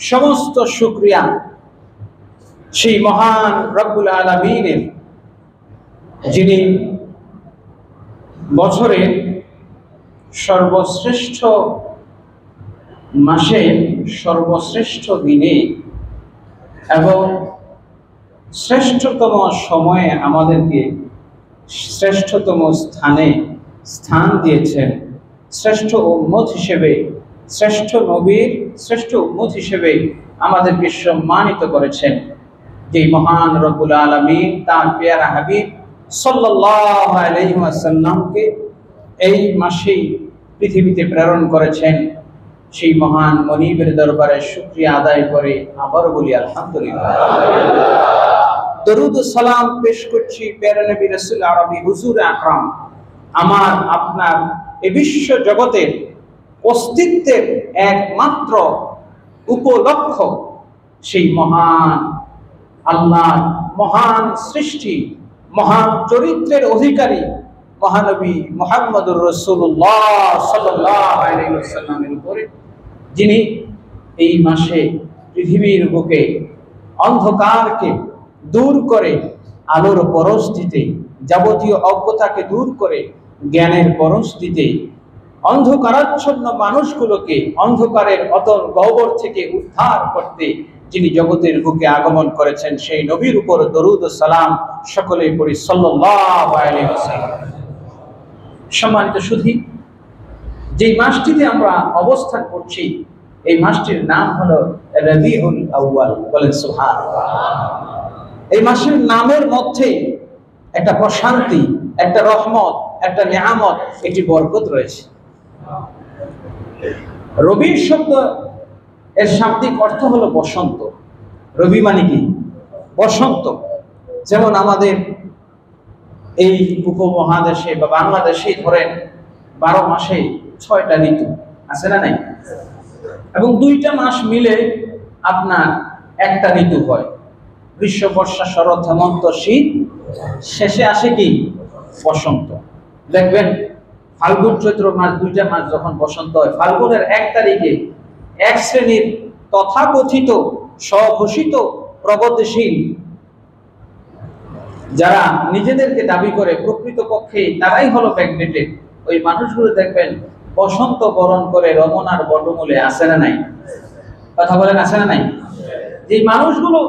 সমস্ত শুকরিয়া সেই মহান রব্বুল আলামিনের, যিনি বছরের সর্বশ্রেষ্ঠ মাসে সর্বশ্রেষ্ঠ দিনে এবং শ্রেষ্ঠতম সময়ে আমাদেরকে শ্রেষ্ঠতম স্থান দিয়েছেন, শ্রেষ্ঠ উম্মত হিসেবে, শ্রেষ্ঠ নবীর শ্রেষ্ঠ উম্মত হিসেবে আমাদেরকে সম্মানিত করেছেন। যে মহান রব্বুল আলামিন তার পেয়ারা হাবিব সাল্লাল্লাহু আলাইহি ওয়াসাল্লামকে এই মাসেই পৃথিবীতে প্রেরণ করেছেন, সেই মহান মনিবের দরবারে শুকরিয়া আদায় করে আবার বলি আলহামদুলিল্লাহ। দরুদ ও সালাম পেশ করছি প্যারা নবী রাসূল আরবি হুজুর আকরাম, আমার আপনার এই বিশ্ব জগতের অস্তিত্বের একমাত্র উপলক্ষ সেই মহান আল্লাহ, মহান সৃষ্টি, মহান চরিত্রের অধিকারী মহানবী মুহাম্মদুর রাসূলুল্লাহ সাল্লাল্লাহু আলাইহি ওয়াসাল্লামের উপরে, যিনি এই মাসে পৃথিবীর বুকে অন্ধকারকে দূর করে আলোর পরশ দিতে, যাবতীয় অজ্ঞতাকে দূর করে জ্ঞানের পরশ দিতে, অন্ধকারাচ্ছন্ন মানুষগুলোকে অন্ধকারের অতল গহ্বর থেকে উদ্ধার করতে যিনি জগতের বুকে আগমন করেছেন, সেই নবীর উপর দরুদ ও সালাম সকলেই পড়ি সাল্লাল্লাহু আলাইহি ওয়াসাল্লাম। সম্মানিত সুধী, যে মাসটিতে আমরা অবস্থান করছি এই মাসটির নাম হলো রবিউল আউয়াল। বলেন সুবহানাল্লাহ। এই মাসের নামের মধ্যে একটা প্রশান্তি, একটা রহমত, একটা নিয়ামত, একটি বরকত রয়েছে। রবি শব্দ এর শাব্দিক অর্থ হলো বসন্ত। রবি মানে কি? বসন্ত। যেমন আমাদের এই উপমহাদেশে বা বাংলাদেশে ধরেন 12 মাসে 6টা ঋতু আছে না নাই, এবং 2টা মাস মিলে আপনার একটা ঋতু হয়। গ্রীষ্ম, বর্ষা, শরৎ, হেমন্ত, শীত, শেষে আসে কি? বসন্ত। দেখবেন ফাল্গুন চৈত্র মাস, 2টা মাস যখন বসন্ত হয়, ফাল্গুনের 1 তারিখে এক শ্রেণীর তথাকথিত স্বঘোষিত প্রগতিশীল যারা নিজেদেরকে দাবি করে, প্রকৃতপক্ষে তারাই হলো ব্যাকডেটেড, ওই মানুষগুলো দেখবেন বসন্ত বরণ করে রমনার বটমূলে আসে না নাই? কথা বলেন, আসে না নাই? যে মানুষগুলো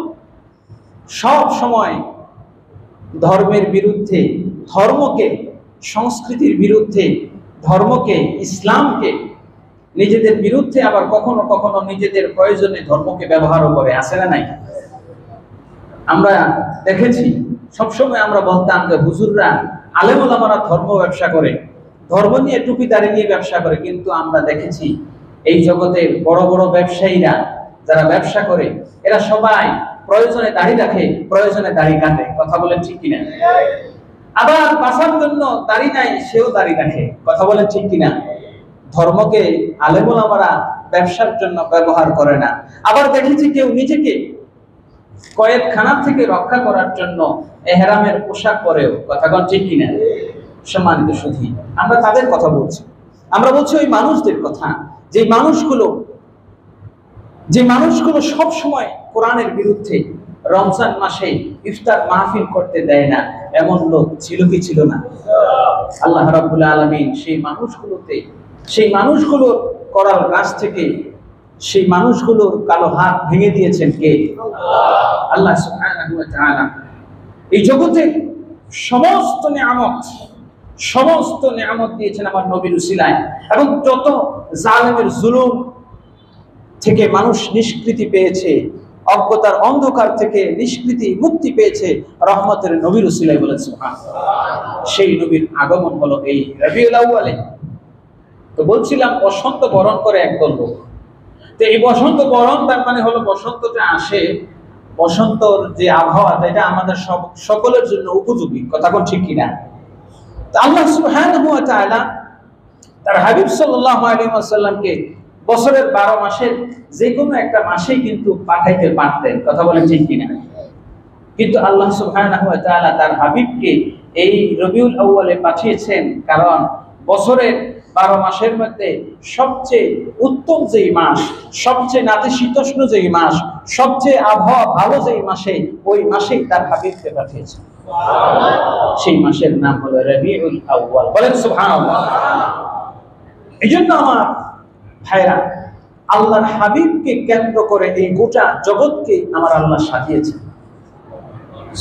সব সময় ধর্মের বিরুদ্ধে, ধর্মকে, সংস্কৃতির বিরুদ্ধে, ধর্মকে, ইসলামকে নিজেদের বিরুদ্ধে, আবার কখনো কখনো নিজেদের প্রয়োজনে ধর্মকে ব্যবহারও করে, আসে না নাই? আমরা দেখেছি সবসময় আমরা বলতাম যে হুজুররা, আলেম ওলামারা ধর্ম ব্যবসা করে, ধর্ম নিয়ে টুপি দাড়ি নিয়ে ব্যবসা করে, কিন্তু আমরা দেখেছি এই জগতের বড় বড় ব্যবসায়ীরা যারা ব্যবসা করে, এরা সবাই প্রয়োজনে দাড়ি রাখে, প্রয়োজনে দাড়ি কাটে। কথা বলেন ঠিক কিনা? আবার বাঁচার জন্য দাড়ি নাই, সেও দাড়ি রাখে। কথা বলেন ঠিক কিনা? ধর্মকে আলেম ওলামারা ব্যবসার জন্য ব্যবহার করে না। আবার দেখেছি কেউ নিজেকে কয়েদখানা থেকে রক্ষা করার জন্য এহরামের পোশাক পরেও। কথা বলেন ঠিক কিনা? সম্মানিত সুধী, আমরা তাদের কথা বলছি, আমরা বলছি ওই মানুষদের কথা, যে মানুষগুলো সব সময় কোরআনের বিরুদ্ধে, রমজান মাসে ইফতার মাহফিল করতে দেয় না, এমন লোক ছিল কি ছিল না? আল্লাহ রাব্বুল আলামিন সেই মানুষগুলোর করার কাছ থেকে সেই মানুষগুলোর কালো হাত ভেঙে দিয়েছেন কে? আল্লাহ সুবহানাহু ওয়া তাআলা। এই জগতে সমস্ত নিয়ামত দিয়েছেন আমার নবীর উসিলায়, এবং যত জালেমের জুলুম থেকে মানুষ নিষ্কৃতি পেয়েছে, অজ্ঞতার অন্ধকার থেকে নিষ্কৃতি মুক্তি পেয়েছে রহমতের নবীর উসিলায়। বলেন সুবহানাল্লাহ। সেই নবীর আগমন হলো এই রবিউল আউয়ালে। তো বলছিলাম বসন্ত বরণ করে একদল লোক। তো এই বসন্ত বরণ তার মানে হলো বসন্তটা আসে, বসন্তর যে আবহাওয়া, এটা আমাদের সকলের জন্য উপযোগী। কথা কোন ঠিক কিনা? তো আল্লাহ সুবহানাহু ওয়া তাআলা তার হাবিব সাল্লাল্লাহু আলাইহি ওয়াসাল্লামকে বছরের 12 মাসের যে কোনো একটা মাসেই কিন্তু পাঠাইতে পারতেন। কথা বলেন ঠিক কিনা? কিন্তু আল্লাহ সুবহানাহু ওয়া তাআলা তার হাবিবকে এই রবিউল আউয়ালে পাঠিয়েছেন, কারণ বছরের 12 মাসের মধ্যে সবচেয়ে উত্তম যেই মাস, সবচেয়ে নাতিশীতোষ্ণ যেই মাস, সবচেয়ে আবহাওয়া ভালো যেই মাসে, ওই মাসেই তার হাবিবকে পাঠিয়েছে। সেই মাসের নাম হলো রবিউল আউয়াল। বলেন সুবহানাল্লাহ। এই জন্য আমার ভাইরা, আল্লাহর হাবিবকে কেন্দ্র করে এই গোটা জগৎকে আমার আল্লাহ সাজিয়েছেন।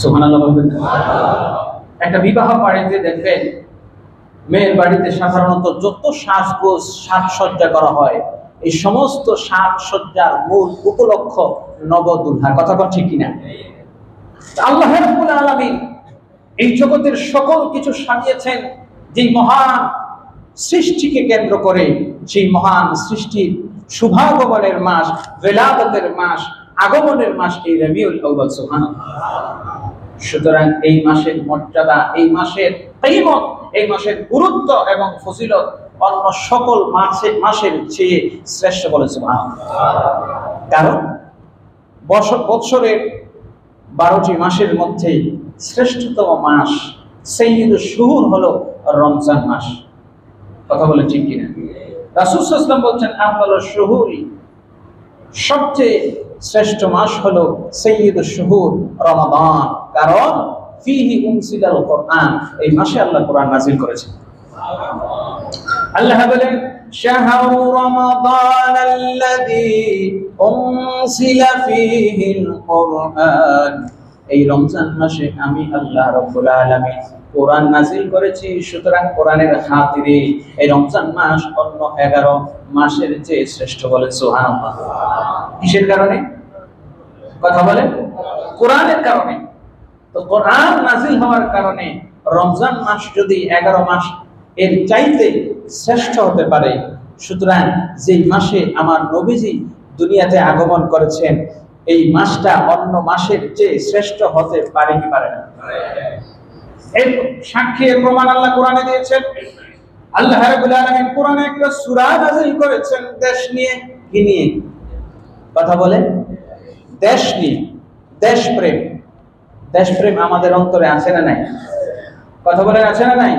সুবহানাল্লাহ বলবেন। একটা বিবাহ বাড়িতে দেখবেন, মেয়ের বাড়িতে সাধারণত যত সাজগোজ সাজসজ্জা করা হয়, এই সমস্ত সাজসজ্জার মূল উপলক্ষ নবদুলহা। কথা বল ঠিক কিনা? আল্লাহ রাব্বুল আলামিন এই জগতের সকল কিছু সাজিয়েছেন যেই মহান সৃষ্টিকে কেন্দ্র করে। সেই মহান সৃষ্টির শুভাগমনের মাস, বেলাদতের মাস, আগমনের মাস এই রবিউল আউয়াল। সুবহানাল্লাহ। সুতরাং এই মাসের মর্যাদা, এই মাসের কিমত, এই মাসের গুরুত্ব এবং ফজিলত অন্য সকল মাসের চেয়ে শ্রেষ্ঠ বলে সুবহানাল্লাহ। কারণ বৎসরের 12টি মাসের মধ্যে শ্রেষ্ঠতম মাস, সাইয়্যিদুশ শুহুর হলো রমজান মাস। কথা বলে ঠিক কিনা? রাসূল সাল্লাল্লাহু আলাইহি ওয়াসাল্লাম বলছেন, আফদালুশ শুহুরি, সবচেয়ে শ্রেষ্ঠ মাস হলো সাইয়্যিদুশ শুহুর রমাদান। কারণ ফিহি উনসিলাল কোরআন, এই মাসে আল্লাহ কোরআন নাযিল করেছেন। আল্লাহ বলেন, শাহরু রমাদানাল্লাযী উনসিলা ফীহিল কোরআন, এই রমজান মাসে আমি আল্লাহ রাব্বুল আলামিন কোরআন নাযিল করেছি। সুতরাং কোরআনের খাতিরে এই রমজান মাস অন্য 11 মাসের চেয়ে শ্রেষ্ঠ। বলে সুবহানাল্লাহ। কিসের কারণে? কথা বলেন। কোরআনের কারণে। তো কোরআন নাযিল হওয়ার কারণে রমজান মাস যদি 11 মাস এর চাইতে শ্রেষ্ঠ হতে পারে, সুতরাং যেই মাসে আমার নবীজি দুনিয়াতে আগমন করেছেন, এই মাসটা অন্য মাসের চেয়ে শ্রেষ্ঠ হতে পারে কি পারে না? এই সাক্ষী প্রমাণ আল্লাহ কোরআনে দিয়েছেন। আল্লাহ রাব্বুল আলামিন কোরআনে একটা সূরা নাযিল করেছেন দেশ নিয়ে। কি নিয়ে? কথা বলেন। দেশ নিয়ে। দেশপ্রেম। দেশপ্রেম আমাদের অন্তরে আছে না নাই? কথা বলেন, আছে না নাই?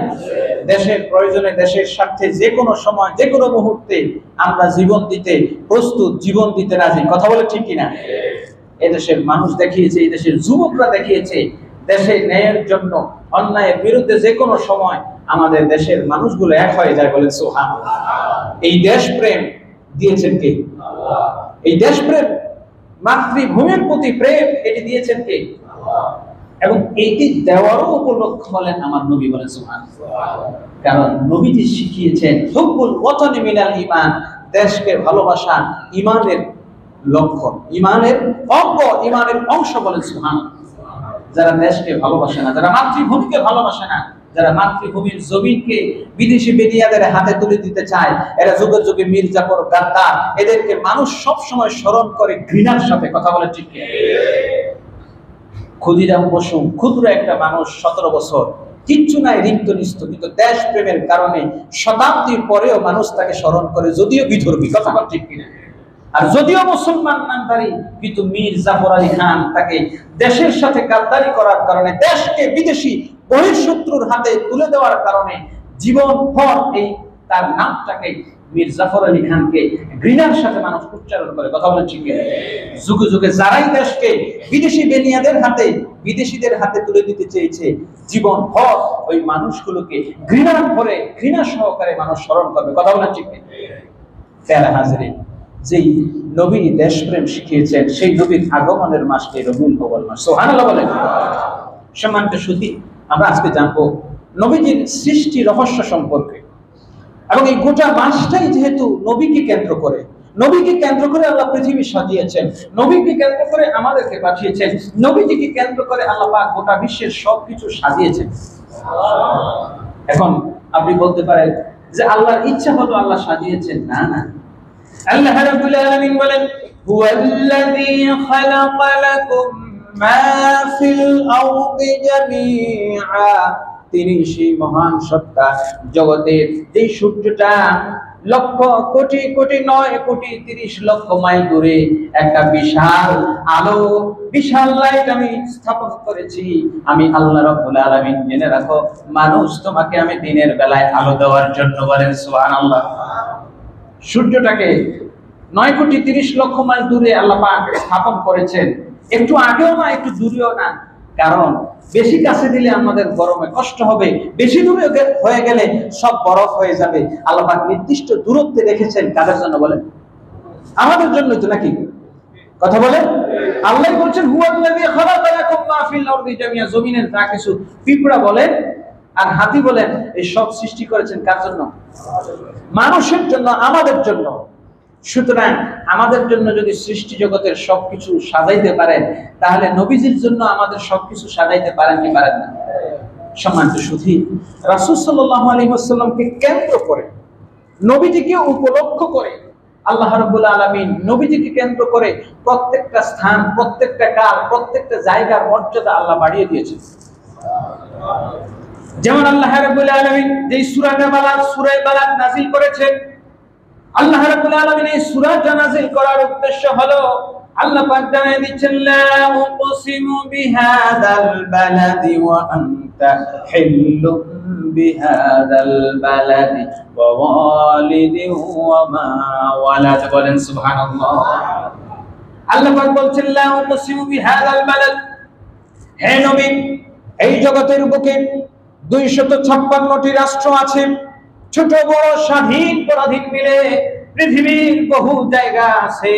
দেশের প্রয়োজনে, দেশের স্বার্থে যে কোনো সময়, যে কোনো মুহূর্তে আমরা জীবন দিতে প্রস্তুত, জীবন দিতে রাজি। কথা বলে ঠিক কিনা? এদেশের মানুষ দেখিয়েছে, এই দেশের যুবকরা দেখিয়েছে, দেশের ন্যায়ের জন্য, অন্যায়ের বিরুদ্ধে যে কোনো সময় আমাদের দেশের মানুষগুলো এক হয়ে যায়। বলেন সুবহানাল্লাহ। এই দেশপ্রেম দিয়েছেন কে? এই দেশপ্রেম, মাতৃভূমির প্রতি প্রেম, এটি দিয়েছেন কে? এবং এইটি দেওয়ারও উপলক্ষ হলেন আমার নবী। বলেন সুবহানাল্লাহ। কারণ নবীজি শিখিয়েছেন হুব্বুল ওয়াতানি মিনাল ঈমান, দেশকে ভালোবাসা ঈমানের লক্ষণ, ঈমানের অঙ্গ, ঈমানের অংশ। বলেন সুবহানাল্লাহ। যারা দেশকে ভালোবাসে না, যারা মাতৃভূমিকে ভালোবাসে না, যারা মাতৃভূমির জমিনকে বিদেশি বেনিয়াদের হাতে তুলে দিতে চায়, এরা যুগে যুগে মীর জাফর, গাদ্দার, এদেরকে মানুষ সব সময় স্মরণ করে ঘৃণার সাথে। কথা বলে ঠিক কিনা? ক্ষুদিরাম বসু, ক্ষুদ্র একটা মানুষ, 17 বছর, কিচ্ছু নাই, রিক্ত নিস্ত, কিন্তু দেশ প্রেমের কারণে শতাব্দীর পরেও মানুষ তাকে স্মরণ করে, যদিও বিধর্মী। কথা বলে ঠিক কিনা? আর যদিও মুসলমান নামধারী, কিন্তু মীর জাফর আলী খান তাকে দেশের সাথে গাদ্দারি করার কারণে, দেশকে বিদেশি বহিঃশত্রুর হাতে তুলে দেওয়ার কারণে জীবনভর এই তার নামটাকে, মীর জাফর আলী খানকে ঘৃণার সাথে মানুষ উচ্চারণ করে। কথা বলেন ঠিক কিনা? যুগে যুগে যারাই দেশকে বিদেশি বেনিয়াদের হাতে, বিদেশিদের হাতে তুলে দিতে চেয়েছে, জীবনভর ওই মানুষগুলোকে ঘৃণার ভরে, ঘৃণা সহকারে মানুষ স্মরণ করবে। কথা বলেন ঠিক কিনা? প্যারা হাজিরিন, যেই নবী দেশপ্রেম শিখিয়েছেন, সেই নবীর আগমনের মাসকে রবিউল আউয়াল মাস। সুবহানাল্লাহ বলেন। সম্মানিত সুধী, আমরা আজকে জানবো নবীজির সৃষ্টি রহস্য সম্পর্কে। এবং এই গোটা মাসটাই যেহেতু নবীকে কেন্দ্র করে, নবীকে কেন্দ্র করে আল্লাহ পৃথিবী সাজিয়েছেন, নবীকে কেন্দ্র করে আমাদেরকে পাঠিয়েছেন, নবীজিকে কেন্দ্র করে আল্লাহ পাক গোটা বিশ্বের সবকিছু সাজিয়েছেন। এখন আপনি বলতে পারেন যে আল্লাহর ইচ্ছা হলো আল্লাহ সাজিয়েছেন। না না, আল্লাহ রাব্বুল আলামিন বলেন, হুয়াল্লাযী খালাকা লাকুম মা ফিল আরদি জামিআ, তিনি সেই মহান সত্তা, জগতের যে সূর্যটা লক্ষ কোটি কোটি 9 কোটি 30 লক্ষ মাইল দূরে একটা বিশাল আলো বিশাল লাইট আমি স্থাপন করেছি, আমি আল্লাহ রাব্বুল আলামিন। জেনে রাখো মানুষ, তোমাকে আমি দিনের বেলায় আলো দেওয়ার জন্য, বলেন সুবহানাল্লাহ। সূর্যটাকে 9,30,00,000 মাইল দূরে আল্লাহ পাক স্থাপন করেছেন, একটু আগেও না একটু দূরেও না। কারণ বেশি কাছে দিলে আমাদের গরমে কষ্ট হবে, বেশি দূরে হয়ে গেলে সব বরফ হয়ে যাবে। আল্লাহ পাক নির্দিষ্ট দূরত্বে রেখেছেন কাদের জন্য বলেন? আমাদের জন্য তো, নাকি? কথা বলেন। আল্লাহ বলছেন হুয়াল্লাযী খালাকা লাকুম মা ফিল আরদি জামিআ, জমিনের যা কিছু, পিঁপড়া বলেন আর হাতি বলেন, এই সব সৃষ্টি করেছেন কার জন্য? মানুষের জন্য, আমাদের জন্য। সুতরাং আমাদের জন্য যদি সৃষ্টি জগতের সবকিছু সাজাইতে পারেন, তাহলে নবীজির জন্য আমাদের সবকিছু সাজাইতে পারেন কি পারেন না? সম্মানিত সুধী, রাসূল সাল্লাল্লাহু আলাইহি ওয়াসাল্লামকে কেন্দ্র করে, নবীজিকে উপলক্ষ করে আল্লাহ রাব্বুল আলামিন নবীজিকে কেন্দ্র করে প্রত্যেকটা স্থান, প্রত্যেকটা কাল, প্রত্যেকটা জায়গার মর্যাদা আল্লাহ বাড়িয়ে দিয়েছেন। যেমন আল্লাহ রাব্বুল আলামিন যে সূরা বালাগ নাযিল করেছেন, আল্লাহ রাব্বুল আলামিন এই সূরাটা নাযিল করার উদ্দেশ্য হলো আল্লাহ পাক জানিয়ে দিচ্ছেন, লা উকসিমু বিহাদাল বালাদি ওয়া আনতা হিল্লুম বিহাদাল বালাদি ওয়া ওয়ালিদিন ওয়া মা ওয়ালাদ, বলেন সুবহানাল্লাহ। আল্লাহ পাক বলছেন, লা উকসিমু বিহাদাল বালাদ, হে নবী, এই জগতের বুকে 256টি রাষ্ট্র আছে, ছোট বড় স্বাধীন পরাধীন মিলে পৃথিবীর বহু জায়গা আছে।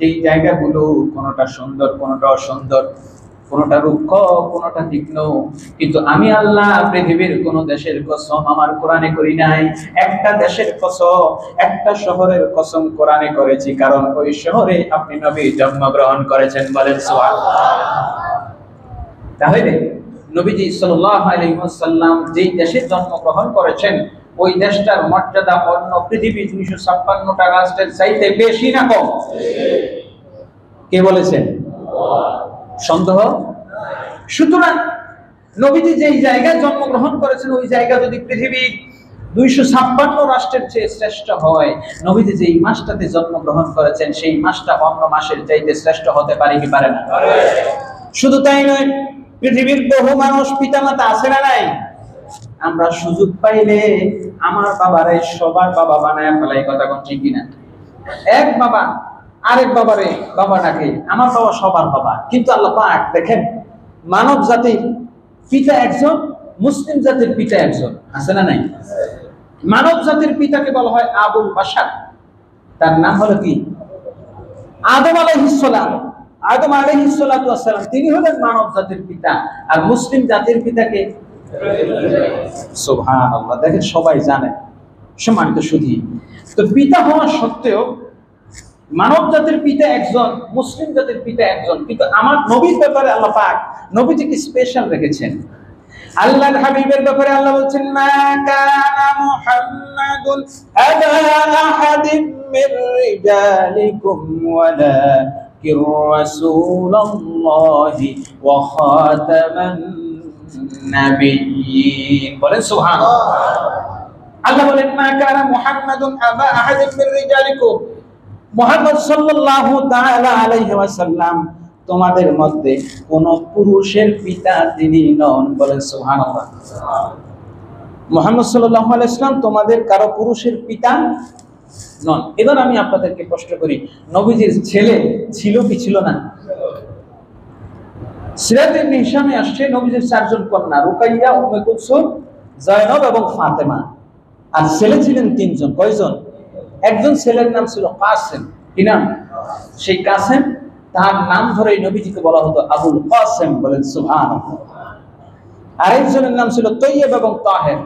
এই জায়গাগুলো কোনটা সুন্দর, কোনটা অসুন্দর, কোনটা রুক্ষ, কোনটা তীক্ষ্ণ, কিন্তু আমি আল্লাহ পৃথিবীর কোন দেশের কসম আমার কোরআনে করি নাই। একটা দেশের কসম, একটা শহরের কসম কোরআনে করেছি, কারণ ওই শহরে আপনি নবী জন্মগ্রহণ করেছেন, বলেন সুবহানাল্লাহ। তাহলে নবীজি সাল্লাল্লাহু আলাইহি ওয়াসাল্লাম যেই দেশে জন্মগ্রহণ করেছেন, ওই দেশটার মর্যাদা অন্য পৃথিবীর 256টা রাষ্ট্রের চাইতে বেশি না কম? কে বলেছেন? সন্দেহ? সুতরাং নবীজি যেই জায়গায় জন্মগ্রহণ করেছেন, ওই জায়গা যদি পৃথিবীর 256 রাষ্ট্রের চেয়ে শ্রেষ্ঠ হয়, নবীজি যেই মাসটাতে জন্মগ্রহণ করেছেন সেই মাসটা অন্য মাসের চাইতে শ্রেষ্ঠ হতে পারে কি পারে না? শুধু তাই নয়, পৃথিবীর বহু মানুষ পিতামাতা আছে না নাই? আমরা সুযোগ পাইলে আমার বাবারে সবার বাবা বানায় ফেলাই, কথা কোন ঠিক কিনা? এক বাবা আরেক বাবারে বাবা ডাকে, আমার বাবা সবার বাবা। কিন্তু আল্লাহ পাক দেখেন, মানব জাতির পিতা একজন, মুসলিম জাতির পিতা একজন, আছে না নাই? মানব জাতির পিতাকে বলা হয় আবুল বাশার, তার নাম হলো কি? আদম আলাইহিস সালাম। আদম আলাইহিস সালাতু ওয়াস সালাম, তিনি হলেন মানব জাতির পিতা। আর মুসলিম জাতির পিতাকে? সুবহানাল্লাহ। দেখেন সবাই জানে। সম্মানিত সুধী, তো পিতা হওয়া সত্ত্বেও মানব জাতির পিতা একজন, মুসলিম জাতির পিতা একজন, কিন্তু আমার নবীর ব্যাপারে আল্লাহ পাক নবীজিকে স্পেশাল রেখেছেন। আল্লাহর হাবিবের ব্যাপারে আল্লাহ বলছেন, মা কানা মুহাম্মাদুন আবা আহাদিম মির রিজালিকুম ওয়ালাকিন রাসূলুল্লাহি ওয়া খাতামান নাবিয়্যিন, বলেন সুবহানাল্লাহ। আল্লাহ বলেন, মা কানা মুহাম্মাদুন আবা আহাদিম মির রিজালিকুম, মুহাম্মদ সাল্লাল্লাহু তাআলা আলাইহি ওয়াসাল্লাম তোমাদের মধ্যে কোন পুরুষের পিতা তিনি নন, বলেন সুবহানাল্লাহ। মুহাম্মদ সাল্লাল্লাহু আলাইহি ওয়াসাল্লাম তোমাদের কারো পুরুষের পিতা নন। এবার আমি আপনাদেরকে প্রশ্ন করি, নবীজির ছেলে ছিল কি ছিল না? সিরাত ইবনে হিশামে আসছে নবীজির 4 জন কন্যা, রুকাইয়া, উম্মে কুলসুম, যায়নব এবং ফাতেমা। আর ছেলে ছিলেন 3 জন। কয়জন? একজন ছেলের নাম ছিল কাসেম। কি নাম? সেই কাসেম, তার নাম ধরে নবীজিকে বলা হতো আবুল কাসেম, বলেন সুবহানাল্লাহ। আরেকজনের নাম ছিল তৈয়ব এবং তাহের।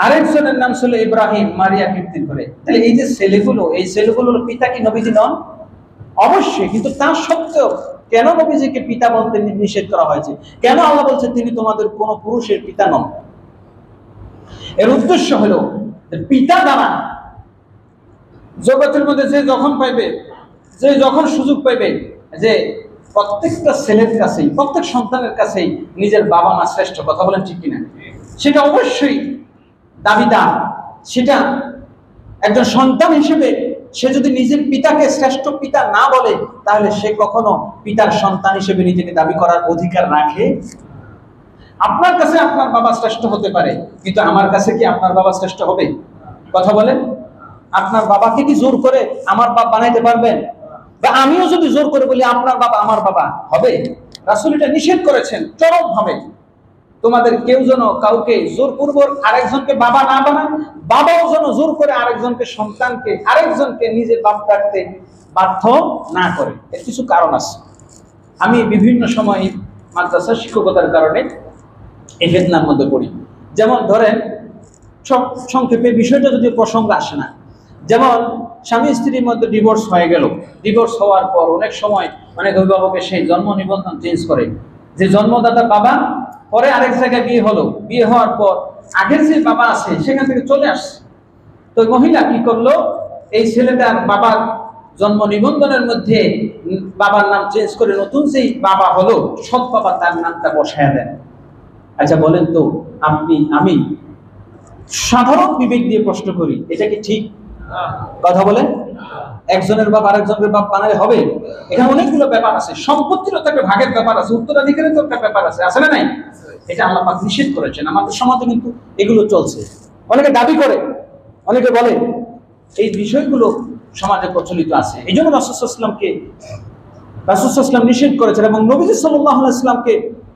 আরেকজনের নাম ছিল ইব্রাহিম, মারিয়া কীর্তি করে। তাহলে এই যে ছেলেগুলো, এই ছেলেগুলোর পিতা কি নবীজি নন? অবশ্যই। কিন্তু তা সত্ত্বেও কেন নবীজিকে পিতা বলতে নিষেধ করা হয়েছে? কেন আল্লাহ বলছে তিনি তোমাদের কোন পুরুষের পিতা নন? এর উদ্দেশ্য হলো পিতা দ্বারা জগতের মধ্যে যে যখন পাইবে, যে যখন সুযোগ পাইবে, যে প্রত্যেকটা ছেলের কাছেই, প্রত্যেক সন্তানের কাছেই নিজের বাবা মা শ্রেষ্ঠ, কথা বলেন ঠিক কিনা? সেটা অবশ্যই দাবিদার, সেটা একজন সন্তান হিসেবে সে যদি নিজের পিতাকে শ্রেষ্ঠ পিতা না বলে, তাহলে সে কখনো পিতার সন্তান হিসেবে নিজেকে দাবি করার অধিকার রাখে? আপনার কাছে আপনার বাবা শ্রেষ্ঠ হতে পারে, কিন্তু আমার কাছে কি আপনার বাবা শ্রেষ্ঠ হবে? কথা বলেন। আপনার বাবাকে কি জোর করে আমার বাপ বানাইতে পারবেন? বা আমিও যদি জোর করে বলি আপনার বাবা আমার বাবা, হবে? রাসূল এটা নিষেধ করেছেন চরম ভাবে। তোমাদের কেউ যেন কাউকে জোরপূর্বক আরেকজনকে বাবা না বানায়, বাবাও যেন জোর করে আরেকজনকে সন্তানকে আরেকজনকে নিজের বাপ ডাকতে বাধ্য না করে। এর কিছু কারণ আছে। আমি বিভিন্ন সময় মাদ্রাসা শিক্ষকতার কারণে এই ফিতনার মধ্যে পড়ি। যেমন ধরেন, সংক্ষেপে বিষয়টা যদি প্রসঙ্গ আসে না, যেমন স্বামী স্ত্রীর মধ্যে ডিভোর্স হয়ে গেল, ডিভোর্স হওয়ার পর অনেক সময় অনেক অভিভাবকের সেই জন্ম নিবন্ধন চেঞ্জ করে, যে জন্মদাতা বাবা পরে আরেক জায়গায় বিয়ে হলো, বিয়ে হওয়ার পর আগের যে বাবা আছে সেখান থেকে চলে আসছে। তো মহিলা কি করলো, এই ছেলেটার বাবার জন্ম নিবন্ধনের মধ্যে বাবার নাম চেঞ্জ করে নতুন যেই বাবা হলো সৎ বাবা, তার নামটা বসায় দেন। আচ্ছা বলেন তো, আমি সাধারণ বিবেক দিয়ে প্রশ্ন করি, এটা কি ঠিক? কথা বলেন। একজনের বাপ আরেকজনের বাপ বানালে হবে? এখানে অনেকগুলো ব্যাপার আছে, সম্পত্তির তো একটা ভাগের ব্যাপার আছে, উত্তরাধিকারের তো একটা ব্যাপার আছে, আছে না নাই? এটা আল্লাহ পাক নিষেধ করেছেন। আমাদের সমাজে কিন্তু এগুলো চলছে। অনেকে দাবি করে, অনেকে বলে, এই বিষয়গুলো সমাজে প্রচলিত আছে। এই জন্য রাসূল সাল্লাল্লাহু আলাইহি ওয়াসাল্লাম নিষেধ করেছেন, এবং নবীজি সাল্লাল্লাহু আলাইহি ওয়াসাল্লামকে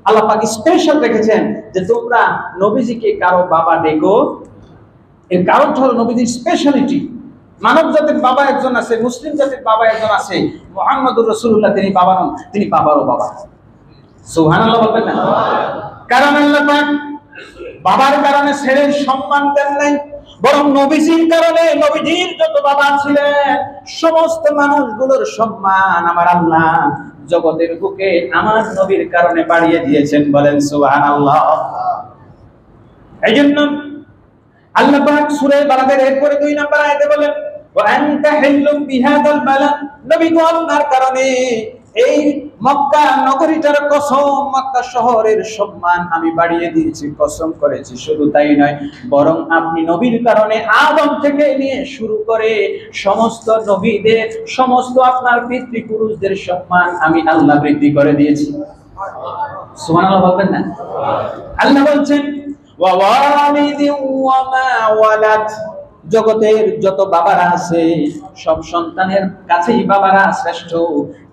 আল্লাহ পাক স্পেশাল রেখেছেন যে তোমরা নবীজিকে কারো বাবা ডেকো। এর কারণটা হলো নবীজির স্পেশালিটি। মানব জাতির বাবা একজন আছে, মুসলিম জাতির বাবা একজন আছে, মুহাম্মদুর রাসূলুল্লাহ, তিনি বাবা নন, তিনি বাবারও বাবা। সুবহানাল্লাহ বলবেন না? কারণ আল্লাহ পাক বাবার কারণে ছেলের সম্মান দেন নাই, বরং নবীজির কারণে নবীজির যত বাবা ছিলেন সমস্ত মানুষগুলোর সম্মান আমার আল্লাহ জগতের বুকে আমার নবীর কারণে বাড়িয়ে দিয়েছেন। বলেন সুবহানাল্লাহ। এইজন্য আল্লাহ পাক সূরা বালাদের এরপরে 2 নম্বর আয়াতে বলেন, ওয়া আনতা হিল্লুম বিহাদাল বালাদ, নবী গো আপনার কারণে এই মক্কা নগরীটার কসম, মক্কা শহরের সম্মান আমি বাড়িয়ে দিয়েছি, কসম করেছি। শুধু তাই নয়, বরং আপনি নবীর কারণে আদম থেকে নিয়ে শুরু করে সমস্ত নবীদের, সমস্ত আপনার পিতৃপুরুষদের সম্মান আমি আল্লাহ বৃদ্ধি করে দিয়েছি। সুবহানাল্লাহ বলবেন না? আল্লাহ বলছেন, ওয়া ওয়ালিদিন ওয়া মা ওয়ালাদ, জগতের যত বাবারা আছে সব সন্তানের কাছেই বাবারা শ্রেষ্ঠ,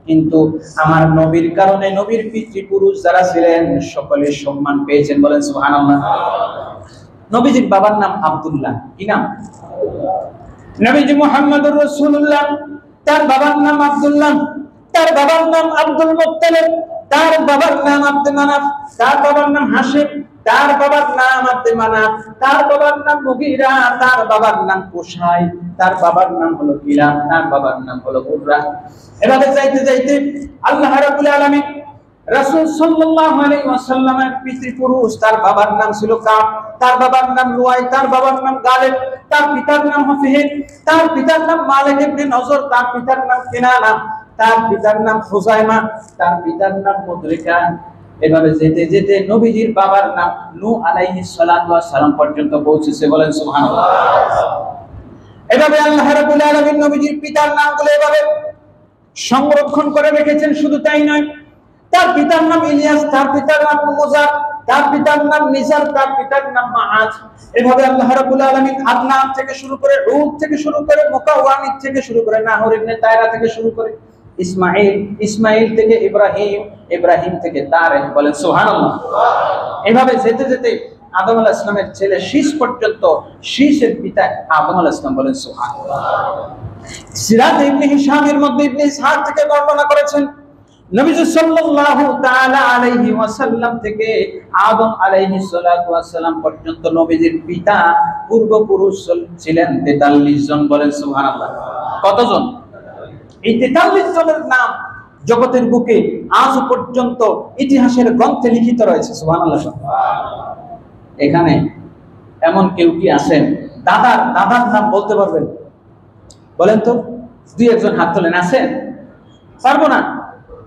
কিন্তু আমার নবীর কারণে নবীর পিতৃপুরুষ যারা ছিলেন সকলে সম্মান পেয়েছেন। বলেন সুবহানাল্লাহ। নবীজির বাবার নাম আব্দুল্লাহ। কি নাম? নবীজি মুহাম্মদুর রাসূলুল্লাহ, তার বাবার নাম আব্দুল্লাহ, তার বাবার নাম আব্দুল মুত্তালিব, তার বাবার নাম আব্দুল মানাফ, তার বাবার নাম হাশিম, তার বাবার নাম আব্দুল মানাফ, তার বাবার নাম মুগীরা, তার বাবার নাম কুসাই, তার বাবার নাম হলো কিলাব, তার বাবার নাম হলো কুররা। এভাবে যাইতে যাইতে আল্লাহ রাব্বুল আলামিন রাসূল সাল্লাল্লাহু আলাইহি ওয়াসাল্লামের পিতৃপুরুষ, তার বাবার নাম ছিল কাব, তার বাবার নাম লুয়াই, তার বাবার নাম গালিব, তার পিতার নাম হুফাইল, তার পিতার নাম মালিক ইবনে নজর, তার পিতার নাম কিনানা, তার পিতার নাম খুজাইমা, তার পিতার নাম মুদরিকা। এভাবে যেতে যেতে নবীজির বাবার নাম নূহ আলাইহিস সালাতু ওয়াস সালাম পর্যন্ত পৌঁছেছে। বলেন সুবহানাল্লাহ। এভাবে আল্লাহ রাব্বুল আলামিন নবীজির পিতার নামগুলো এভাবে সংরক্ষণ করে রেখেছেন। শুধু তাই নয়, তার পিতার নাম ইলিয়াস, তার পিতার নাম মুজার, তার পিতার নাম নিজার, তার পিতার নাম মাআজ। এভাবে আল্লাহ রাব্বুল আলামিন আদনান থেকে শুরু করে, রূদ থেকে শুরু করে, মুকাওয়ানিদ থেকে শুরু করে, নাহর ইবনে তায়রা থেকে শুরু করে, ইসমাঈল, ইসমাঈল থেকে ইব্রাহিম, ইব্রাহিম থেকে তারেক। বলেন সুবহানাল্লাহ। এভাবে যেতে যেতে আদম আলাইহিস সালামের ছেলে শীস পর্যন্ত, শীসের পিতা আদম আলাইহিস সালাম। বলেন সুবহানাল্লাহ। সিরাত ইবনে হিশামের মধ্যে ইবনে ইসহাক থেকে বর্ণনা করেছেন, নবীজি সাল্লাল্লাহু তাআলা আলাইহি ওয়াসাল্লাম থেকে আদম আলাইহিস সালাতু ওয়াস সালাম পর্যন্ত নবীজির পিতা পূর্বপুরুষ ছিলেন 43 জন। বলেন সুবহানাল্লাহ। কতজন? এই 43 জনের নাম জগতের বুকে আজ পর্যন্ত ইতিহাসের গ্রন্থে লিখিত রয়েছে। সুবহানাল্লাহ। এখানে এমন কেউ কি আছেন দাদার নাম বলতে পারবেন? বলেন তো, 2-1 হাত তোলেন। আছেন? পারবো না।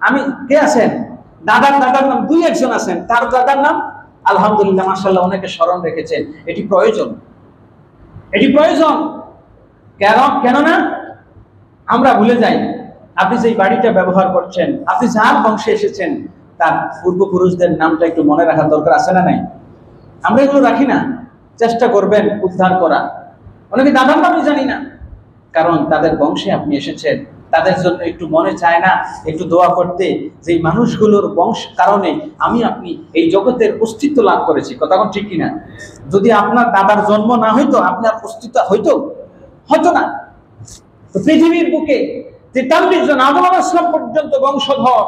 আমি, কে আছেন দাদার নাম? 2-1 আছেন। তার দাদার নাম আলহামদুলিল্লাহ, মাশাআল্লাহ, অনেকে স্মরণ রেখেছেন। এটি প্রয়োজন, এটি প্রয়োজন। কেন না আমরা ভুলে যাই আপনি যে বাড়িটা ব্যবহার করছেন, আপনি যার বংশে এসেছেন তার পূর্বপুরুষদের নামটা একটু মনে রাখার দরকার আছে না নাই? আমরা এগুলো রাখি না। চেষ্টা করবেন উদ্ধার করা। অনেকে দাদার নামই জানি না, কারণ তাদের বংশে আপনি এসেছেন। তাদের জন্য একটু মনে চায় না একটু দোয়া করতে, যে মানুষগুলোর বংশ কারণে আমি আপনি এই জগতের অস্তিত্ব লাভ করেছি। কথা কোন ঠিক কিনা? যদি আপনার দাদার জন্ম না হইতো, আপনার অস্তিত্ব হয়তো না। তো পৃথিবীর বুকে 43 জন আদম আলাইহিস সালাম পর্যন্ত বংশধর,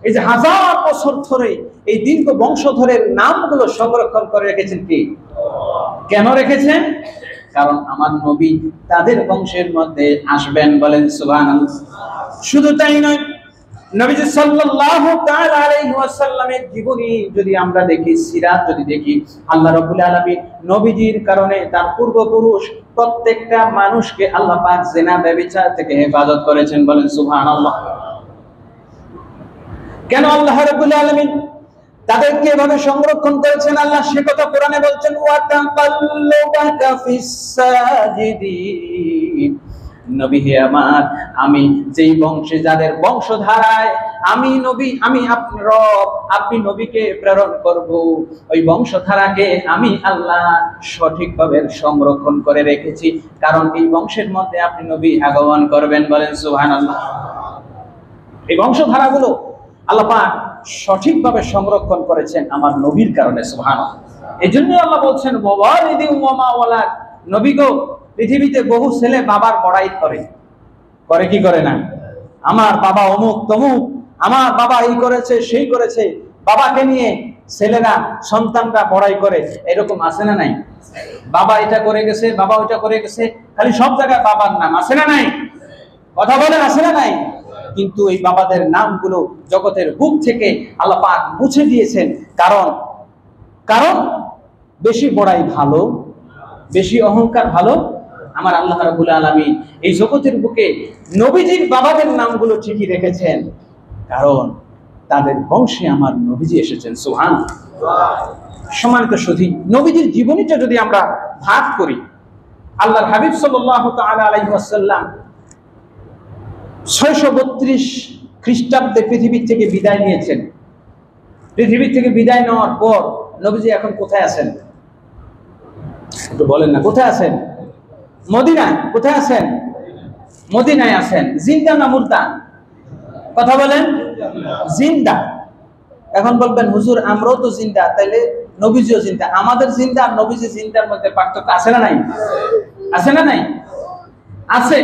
এই যে হাজার বছর ধরে এই দীর্ঘ বংশধরের নামগুলো সংরক্ষণ করে রেখেছেন কি? কেন রেখেছেন? কারণ আমার নবী তাদের বংশের মধ্যে আসবেন। বলেন সুবহানাল্লাহ। শুধু তাই নয়, নবীজি সাল্লাল্লাহু তাআলা আলাইহি ওয়াসাল্লামের জীবনী যদি আমরা দেখি, সিরাত যদি দেখি, আল্লাহ রাব্বুল আলামিন নবীজির কারণে তার পূর্বপুরুষ প্রত্যেকটা মানুষকে আল্লাহ পাক জিনা ব্যভিচার থেকে হেফাজত করেছেন। বলেন সুবহানাল্লাহ। কেন আল্লাহ রাব্বুল আলামিন তাদেরকে এভাবে সংরক্ষণ করেছেন? আল্লাহ সে কথা কোরআনে বলছেন, ওয়া তাকাল্লুবাকা ফিস সাজিদিন। নবী হে আমার, আমি যেই বংশে, যাদের বংশধারায় আমি নবী, আমি আপনার রব, আপনি নবীকে প্রেরণ করব, ওই বংশধারাকে আমি আল্লাহ সঠিকভাবে সংরক্ষণ করে রেখেছি, কারণ এই বংশের মধ্যে আপনি নবী আগমন করবেন। বলেন সুবহানাল্লাহ। এই বংশধারাগুলো আল্লাহ পাক সঠিকভাবে সংরক্ষণ করেছেন আমার নবীর কারণে। সুবহানাল্লাহ। এই জন্য আল্লাহ বলছেন, ওয়ালিদি ওয়া মা ওয়ালাদ। নবী গো, পৃথিবীতে বহু ছেলে বাবার বড়াই করে কি করে না? আমার বাবা অমুক তমুক, আমার বাবা এই করেছে সেই করেছে, বাবাকে নিয়ে ছেলেরা সন্তানরা বড়াই করে। এরকম আছে না নাই? বাবা এটা করে গেছে, বাবা ওইটা করে গেছে, খালি সব জায়গায় বাবার নাম আছে না নাই? কথা বলেন, আছে না নাই? কিন্তু এই বাবাদের নামগুলো জগতের বুক থেকে আল্লাহ পাক মুছে দিয়েছেন। কারণ বেশি বড়াই ভালো, বেশি অহংকার ভালো। আমার আল্লাহ রাব্বুল আলামিন এই জগতের বুকে নবীজির বাবাদের নামগুলো ঠিকই রেখেছেন, কারণ তাদের বংশে আমার নবীজি এসেছেন। সুবহানাল্লাহ। সম্মানিত সুধী, নবীজির জীবনীটা যদি আমরা ভাগ করি, আল্লাহর হাবিব সাল্লাল্লাহু তাআলা আলাইহি ওয়াসাল্লাম 632 খ্রিস্টাব্দে পৃথিবী থেকে বিদায় নিয়েছেন। পৃথিবী থেকে বিদায় নেওয়ার পর নবীজি এখন কোথায় আছেন? একটু বলেন না, কোথায় আছেন? মদিনায়। কোথায় আছেন? মদিনায় আছেন। জিন্দা না মুর্দা? কথা বলেন। জিন্দা। এখন বলবেন, হুজুর আমরাও তো জিন্দা, তাইলে নবীজিও জিন্দা। আমাদের জিন্দা আর নবীজি জিন্দার মধ্যে পার্থক্য আছে না নাই? আছে না নাই? আছে।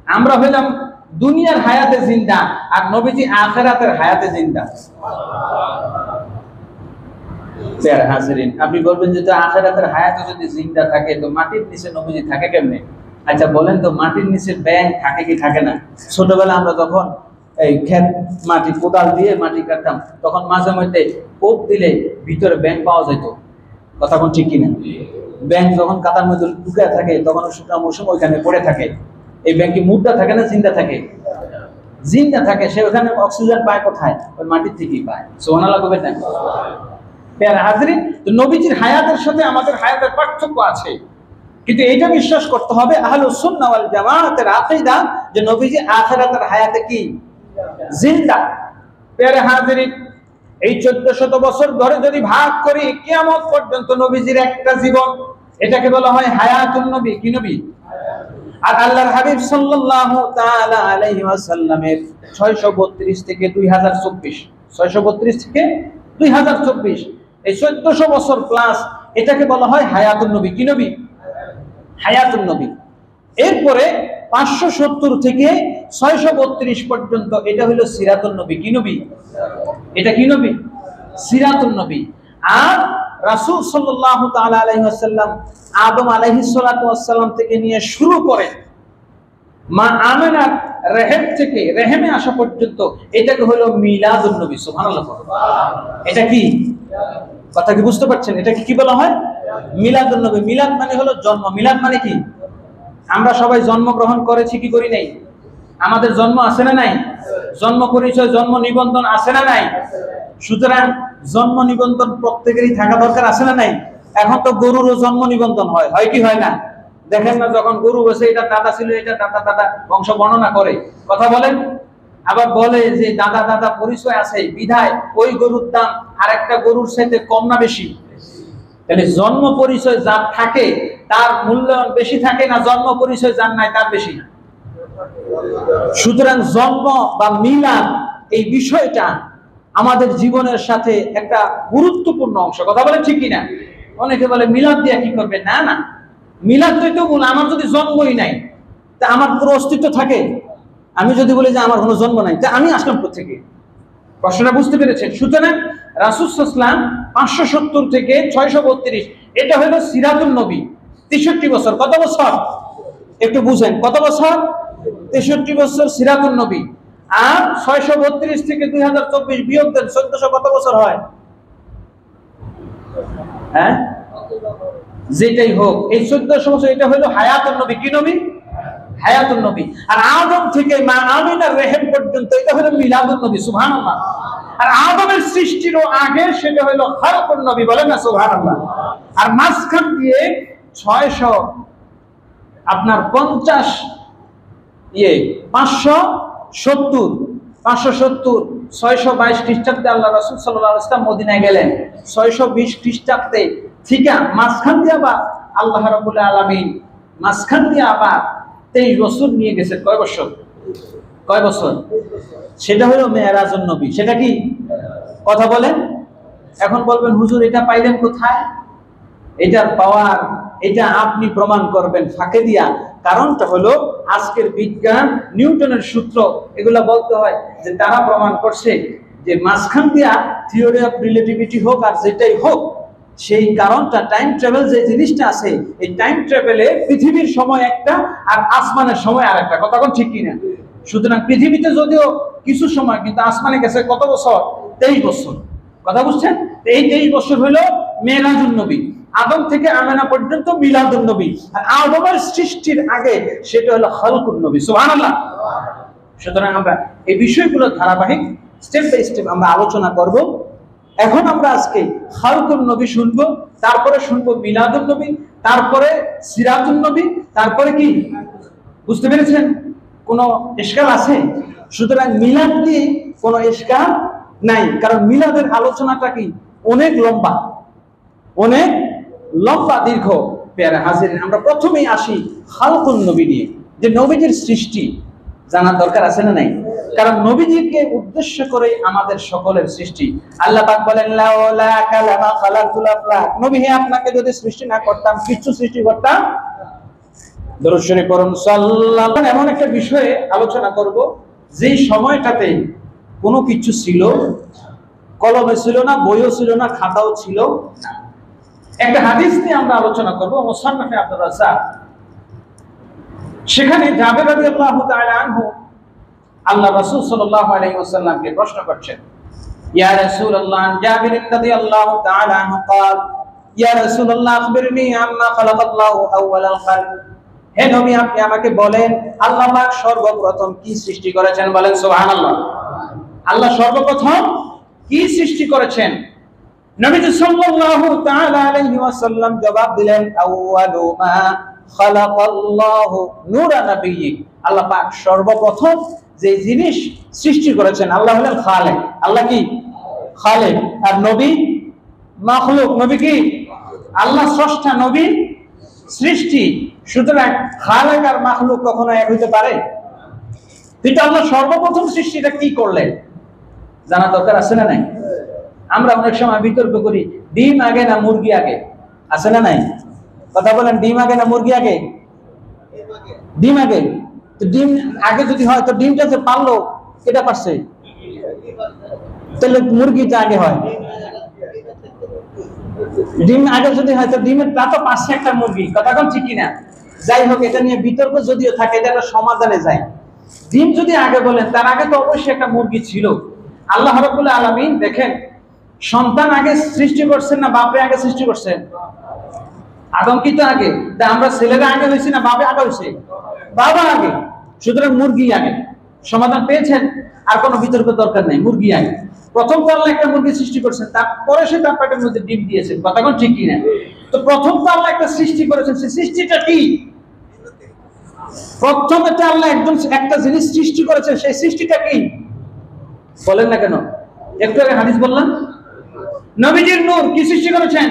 আমরা হইলাম দুনিয়ার হায়াতে জিন্দা, আর নবীজি আখিরাতের হায়াতে জিন্দা। হাজিরিন, আপনি বলবেন যে আখিরাতের হায়াতে যদি জিন্দা থাকে, তো মাটির নিচে নবীজি থাকে কেমনে? আচ্ছা বলেন তো, মাটির নিচে ব্যাঙ থাকে কি থাকে না? ছোটবেলা আমরা যখন এই ক্ষেত মাটি কোদাল দিয়ে মাটি কাটতাম, তখন মাঝে মধ্যে কোপ দিলে ভিতরে ব্যাঙ পাওয়া যেত। কথা কোন ঠিক কিনা? ব্যাঙ যখন কাতার মধ্যে ঢুকে থাকে, তখন শুকনা মৌসুম ওইখানে পড়ে থাকে। এই ব্যাঙ কি মুর্দা থাকে না জিন্দা থাকে? জিন্দা থাকে। সে ওখানে অক্সিজেন পায় কোথায়? ওই মাটির থেকেই পায়। সুবহানাল্লাহ কবে না? প্রিয় হাজরিন, তো নবীজির হায়াতের সাথে আমাদের হায়াতের পার্থক্য আছে, কিন্তু এটা বিশ্বাস করতে হবে আহলুস সুন্নাহ ওয়াল জামাতের আকীদা, যে নবীজি আখিরাতের হায়াতে কি জিন্দা। প্রিয় হাজরিন, এই 1400 বছর ধরে যদি ভাগ করি, কিয়ামত পর্যন্ত নবীজির একটা জীবন, এটাকে বলা হয় হায়াতুন নবী। কি নবী? আর আল্লাহর হাবিব সাল্লাল্লাহু তাআলা আলাইহি ওয়াসাল্লামের 632 থেকে 2024, 632 থেকে 2024, এই 1400 বছর প্লাস, এটাকে বলা হয় হায়াতুন নবী। কি নবী? হায়াতুন নবী। এরপরে 570 থেকে 632 পর্যন্ত এটা হলো সিরাতুন নবী। কি নবী? এটা কি নবী? সিরাতুন নবী। আর রাসূল সাল্লাল্লাহু তাআলা আলাইহি ওয়াসাল্লাম আদম আলাইহিস সালাতু ওয়াস সালাম থেকে নিয়ে শুরু করে মা আমেনার রেহেম থেকে রেহেমে আসা পর্যন্ত, এটাকে হলো মিলাদুন নবী। সুবহানাল্লাহ। এটা কি? কথা কি বুঝতে পারছেন? এটাকে কি বলা হয়? মিলাদুন নবী। মিলাদ মানে হলো জন্ম। মিলাদ মানে কি? আমরা সবাই জন্মগ্রহণ করেছি কি করি নাই? আমাদের জন্ম আছে না নাই? জন্ম পরিচয়, জন্ম নিবন্ধন আছে না নাই? সুতরাং জন্ম নিবন্ধন প্রত্যেকেরই থাকা দরকার, আছে না নাই? এখন তো গরুরও জন্ম নিবন্ধন হয় কি হয় না? দেখেন না যখন গরু বসে এটা দাদা ছিল, এটা দাদা দাদা বংশ বর্ণনা করে, কথা বলেন। আবার বলে যে দাদা দাদা পরিচয় আছে বিধায় ওই গরুর দাম আর একটা গরুর সাথে কম না বেশি? তাহলে জন্ম পরিচয় যার থাকে তার মূল্যায়ন বেশি থাকে না জন্ম পরিচয় যার নাই তার বেশি? সুতরাং জন্ম বা মিলাদ এই বিষয়টা আমাদের জীবনের সাথে একটা গুরুত্বপূর্ণ অংশ, কথা বলেন ঠিক কিনা? অনেকে বলে মিলাদ দিয়ে কি করবে, না না, মিলাদ তো মূল। আমার যদি জন্মই নাই তা আমার পুরো অস্তিত্ব থাকে? আমি যদি বলি যে আমার কোনো জন্ম নাই তা আমি আসলাম কোথেকে? প্রশ্নটা বুঝতে পেরেছেন? সুতরাং রাসূল সাল্লাল্লাহু আলাইহি ওয়াসাল্লাম 570 থেকে 632 এটা হলো সিরাতুন নবী, 63 বছর। কত বছর একটু বুঝেন, কত বছর? 63 বছর সিরাতুন নবী। আর 632 থেকে 2024 বিয়োগ দেন, 1400 কত বছর হয়? হ্যাঁ, যেটাই হোক এই 1400 বছর এটা হলো হায়াতুন নবী। কি নবী? হায়াতুন নবী। আর আদম থেকে মা আমিনার রেহেম পর্যন্ত এটা হলো মিলাদুন নবী। সুবহানাল্লাহ। আর আদমের সৃষ্টিরও আগে সেটা হলো খালকুন নবী, বলেন না সুবহানাল্লাহ। আর মাঝখান দিয়ে 600 আপনার 50 570 622 খ্রিস্টাব্দে আল্লাহ রাসূল সাল্লাল্লাহু আলাইহি ওয়াসাল্লাম মদিনায় গেলেন। 620 খ্রিস্টাব্দে ঠিক মাঝখান দিয়ে আবার আল্লাহ রাব্বুল আলামিন মাঝখান দিয়ে আবার 23 বছর নিয়ে গেছে। কয় বছর? কয় বছর? সেটা হলো মেরাজুন নবী। সেটা কি? কথা বলেন। এখন বলবেন হুজুর এটা পাইলেন কোথায়? এটার পাওয়ার এটা আপনি প্রমাণ করবেন ফাঁকে দিয়া। কারণটা হলো আজকের বিজ্ঞান, নিউটনের সূত্র, এগুলা বলতে হয় যে তারা প্রমাণ করছে যে মাঝখান দিয়া থিওরি অফ রিলেটিভিটি হোক আর যেটাই হোক, সেই কারণটা টাইম ট্রাভেল যে জিনিসটা আছে, এই টাইম ট্রাভেলে পৃথিবীর সময় একটা আর আসমানের সময় আর একটা, কথা কোন ঠিক কিনা? সুতরাং পৃথিবীতে যদিও কিছু সময়, কিন্তু আসমানে গেছে কত বছর? 23 বছর। কথা বুঝছেন? এই 23 বছর হলো মেরাজুন নবী। আদম থেকে আমেনা পর্যন্ত মিলাদুন নবী। আর আদমের সৃষ্টির আগে সেটা হলো খালকুন নবী। সুবহানাল্লাহ। সুতরাং আমরা এই বিষয়গুলো ধারাবাহিক স্টেপ বাই স্টেপ আমরা আলোচনা করব। এখন আমরা আজকে খালকুন নবী শুনবো, তারপরে শুনবো মিলাদুন নবী, তারপরে সিরাতুন নবী, তারপরে কি? বুঝতে পেরেছেন? কোনো ইশকাল আছে? সুতরাং মিলাদ নিয়ে কোনো ইশকাল নাই, কারণ মিলাদের আলোচনাটা কি অনেক লম্বা, অনেক লম্বা দীর্ঘ। পেয়ারা হাজিরিন, আমরা প্রথমেই আসি খালকুন নবী নিয়ে, যে নবীজির সৃষ্টি জানার দরকার আছে না নাই? কারণ নবীজিকে উদ্দেশ্য করে আমাদের সকলের সৃষ্টি। আল্লাহ পাক বলেন লাউলা কালামা খালাকুল আফলাক, নবী হে আপনাকে যদি সৃষ্টি না করতাম কিছু সৃষ্টি করতাম। দরুদ শরীফ পড়ুন সাল্লাল্লাহু। এমন একটা বিষয়ে আলোচনা করব যেই সময়টাতে কোনো কিছু ছিল, কলমে ছিল না, বইও ছিল না, খাতাও ছিল না। একটা হাদিস নিয়ে আমরা আলোচনা করব, মুসান্নাফে আব্দুর রাজ্জাক। সেখানে জাবের রাদিয়াল্লাহু তাআলা আনহু আল্লাহ রাসূল সাল্লাল্লাহু আলাইহি ওয়াসাল্লামকে প্রশ্ন করছেন, ইয়া রাসূলুল্লাহ, জাবির রাদিয়াল্লাহু তাআলা আনহু قال ইয়া রাসূলুল্লাহ আখবিরনি আম্মা খালাকাল্লাহু আউওয়ালাল খালক, হে নবী আপনি আমাকে বলেন আল্লাহ পাক সর্বপ্রথম কি সৃষ্টি করেছেন? বলেন সুবহানাল্লাহ। আল্লাহ সর্বপ্রথম কি সৃষ্টি করেছেন? নবীজি সাল্লাল্লাহু তাআলা আলাইহি ওয়াসাল্লাম জবাব দিলেন, আউয়ালু মা খালাকাল্লাহু নূরা নাবিয়্যি, আল্লাহ পাক সর্বপ্রথম যে জিনিস সৃষ্টি করেছেন, আল্লাহ হলেন খালেক। আল্লাহ কি? খালেক। আর নবী মাখলুক। নবী কি? আল্লাহ স্রষ্টা, নবী সৃষ্টি। সুতরাং খালেক আর মাখলুক কখনো এক হইতে পারে? কিন্তু আল্লাহ সর্বপ্রথম সৃষ্টিটা কি করলেন জানা দরকার আছে না নাই? আমরা অনেক সময় বিতর্ক করি, ডিম আগে না মুরগি আগে, আছে না নাই? কথা বলেন, ডিম আগে না মুরগি আগে? ডিম আগে। তো ডিম আগে যদি হয় তো ডিমটা যে পারলো এটা পারছে, তাহলে মুরগিটা আগে হয়। ডিম আগে যদি হয় তো ডিমের তা তো পাশে একটা মুরগি, কথা কোন ঠিক কিনা? যাই হোক, এটা নিয়ে বিতর্ক যদিও থাকে, এটা একটা সমাধানে যায়। ডিম যদি আগে বলেন, তার আগে তো অবশ্যই একটা মুরগি ছিল। আল্লাহ রাব্বুল আলামিন দেখেন, সন্তান আগে সৃষ্টি করছেন না বাপরে আগে সৃষ্টি করছেন? আদম কি তো আগে? তা আমরা ছেলেরা আগে হয়েছি না বাপে আগে হয়েছে? বাবা আগে। সুতরাং মুরগি আগে। সমাধান পেয়েছেন? আর কোনো বিতর্ক দরকার নেই, মুরগি আগে। প্রথম তো আল্লাহ একটা মুরগি সৃষ্টি করছেন, তারপরে সে তার পেটের মধ্যে ডিম দিয়েছেন, কথা কোন ঠিক কিনা? তো প্রথম তো আল্লাহ একটা সৃষ্টি করেছেন, সেই সৃষ্টিটা কি প্রথমে তো আল্লাহ একদম একটা জিনিস সৃষ্টি করেছেন, সেই সৃষ্টিটা কি বলেন না কেন? একটু আগে হাদিস বললাম, নবীজির নূর কি সৃষ্টি করেছেন?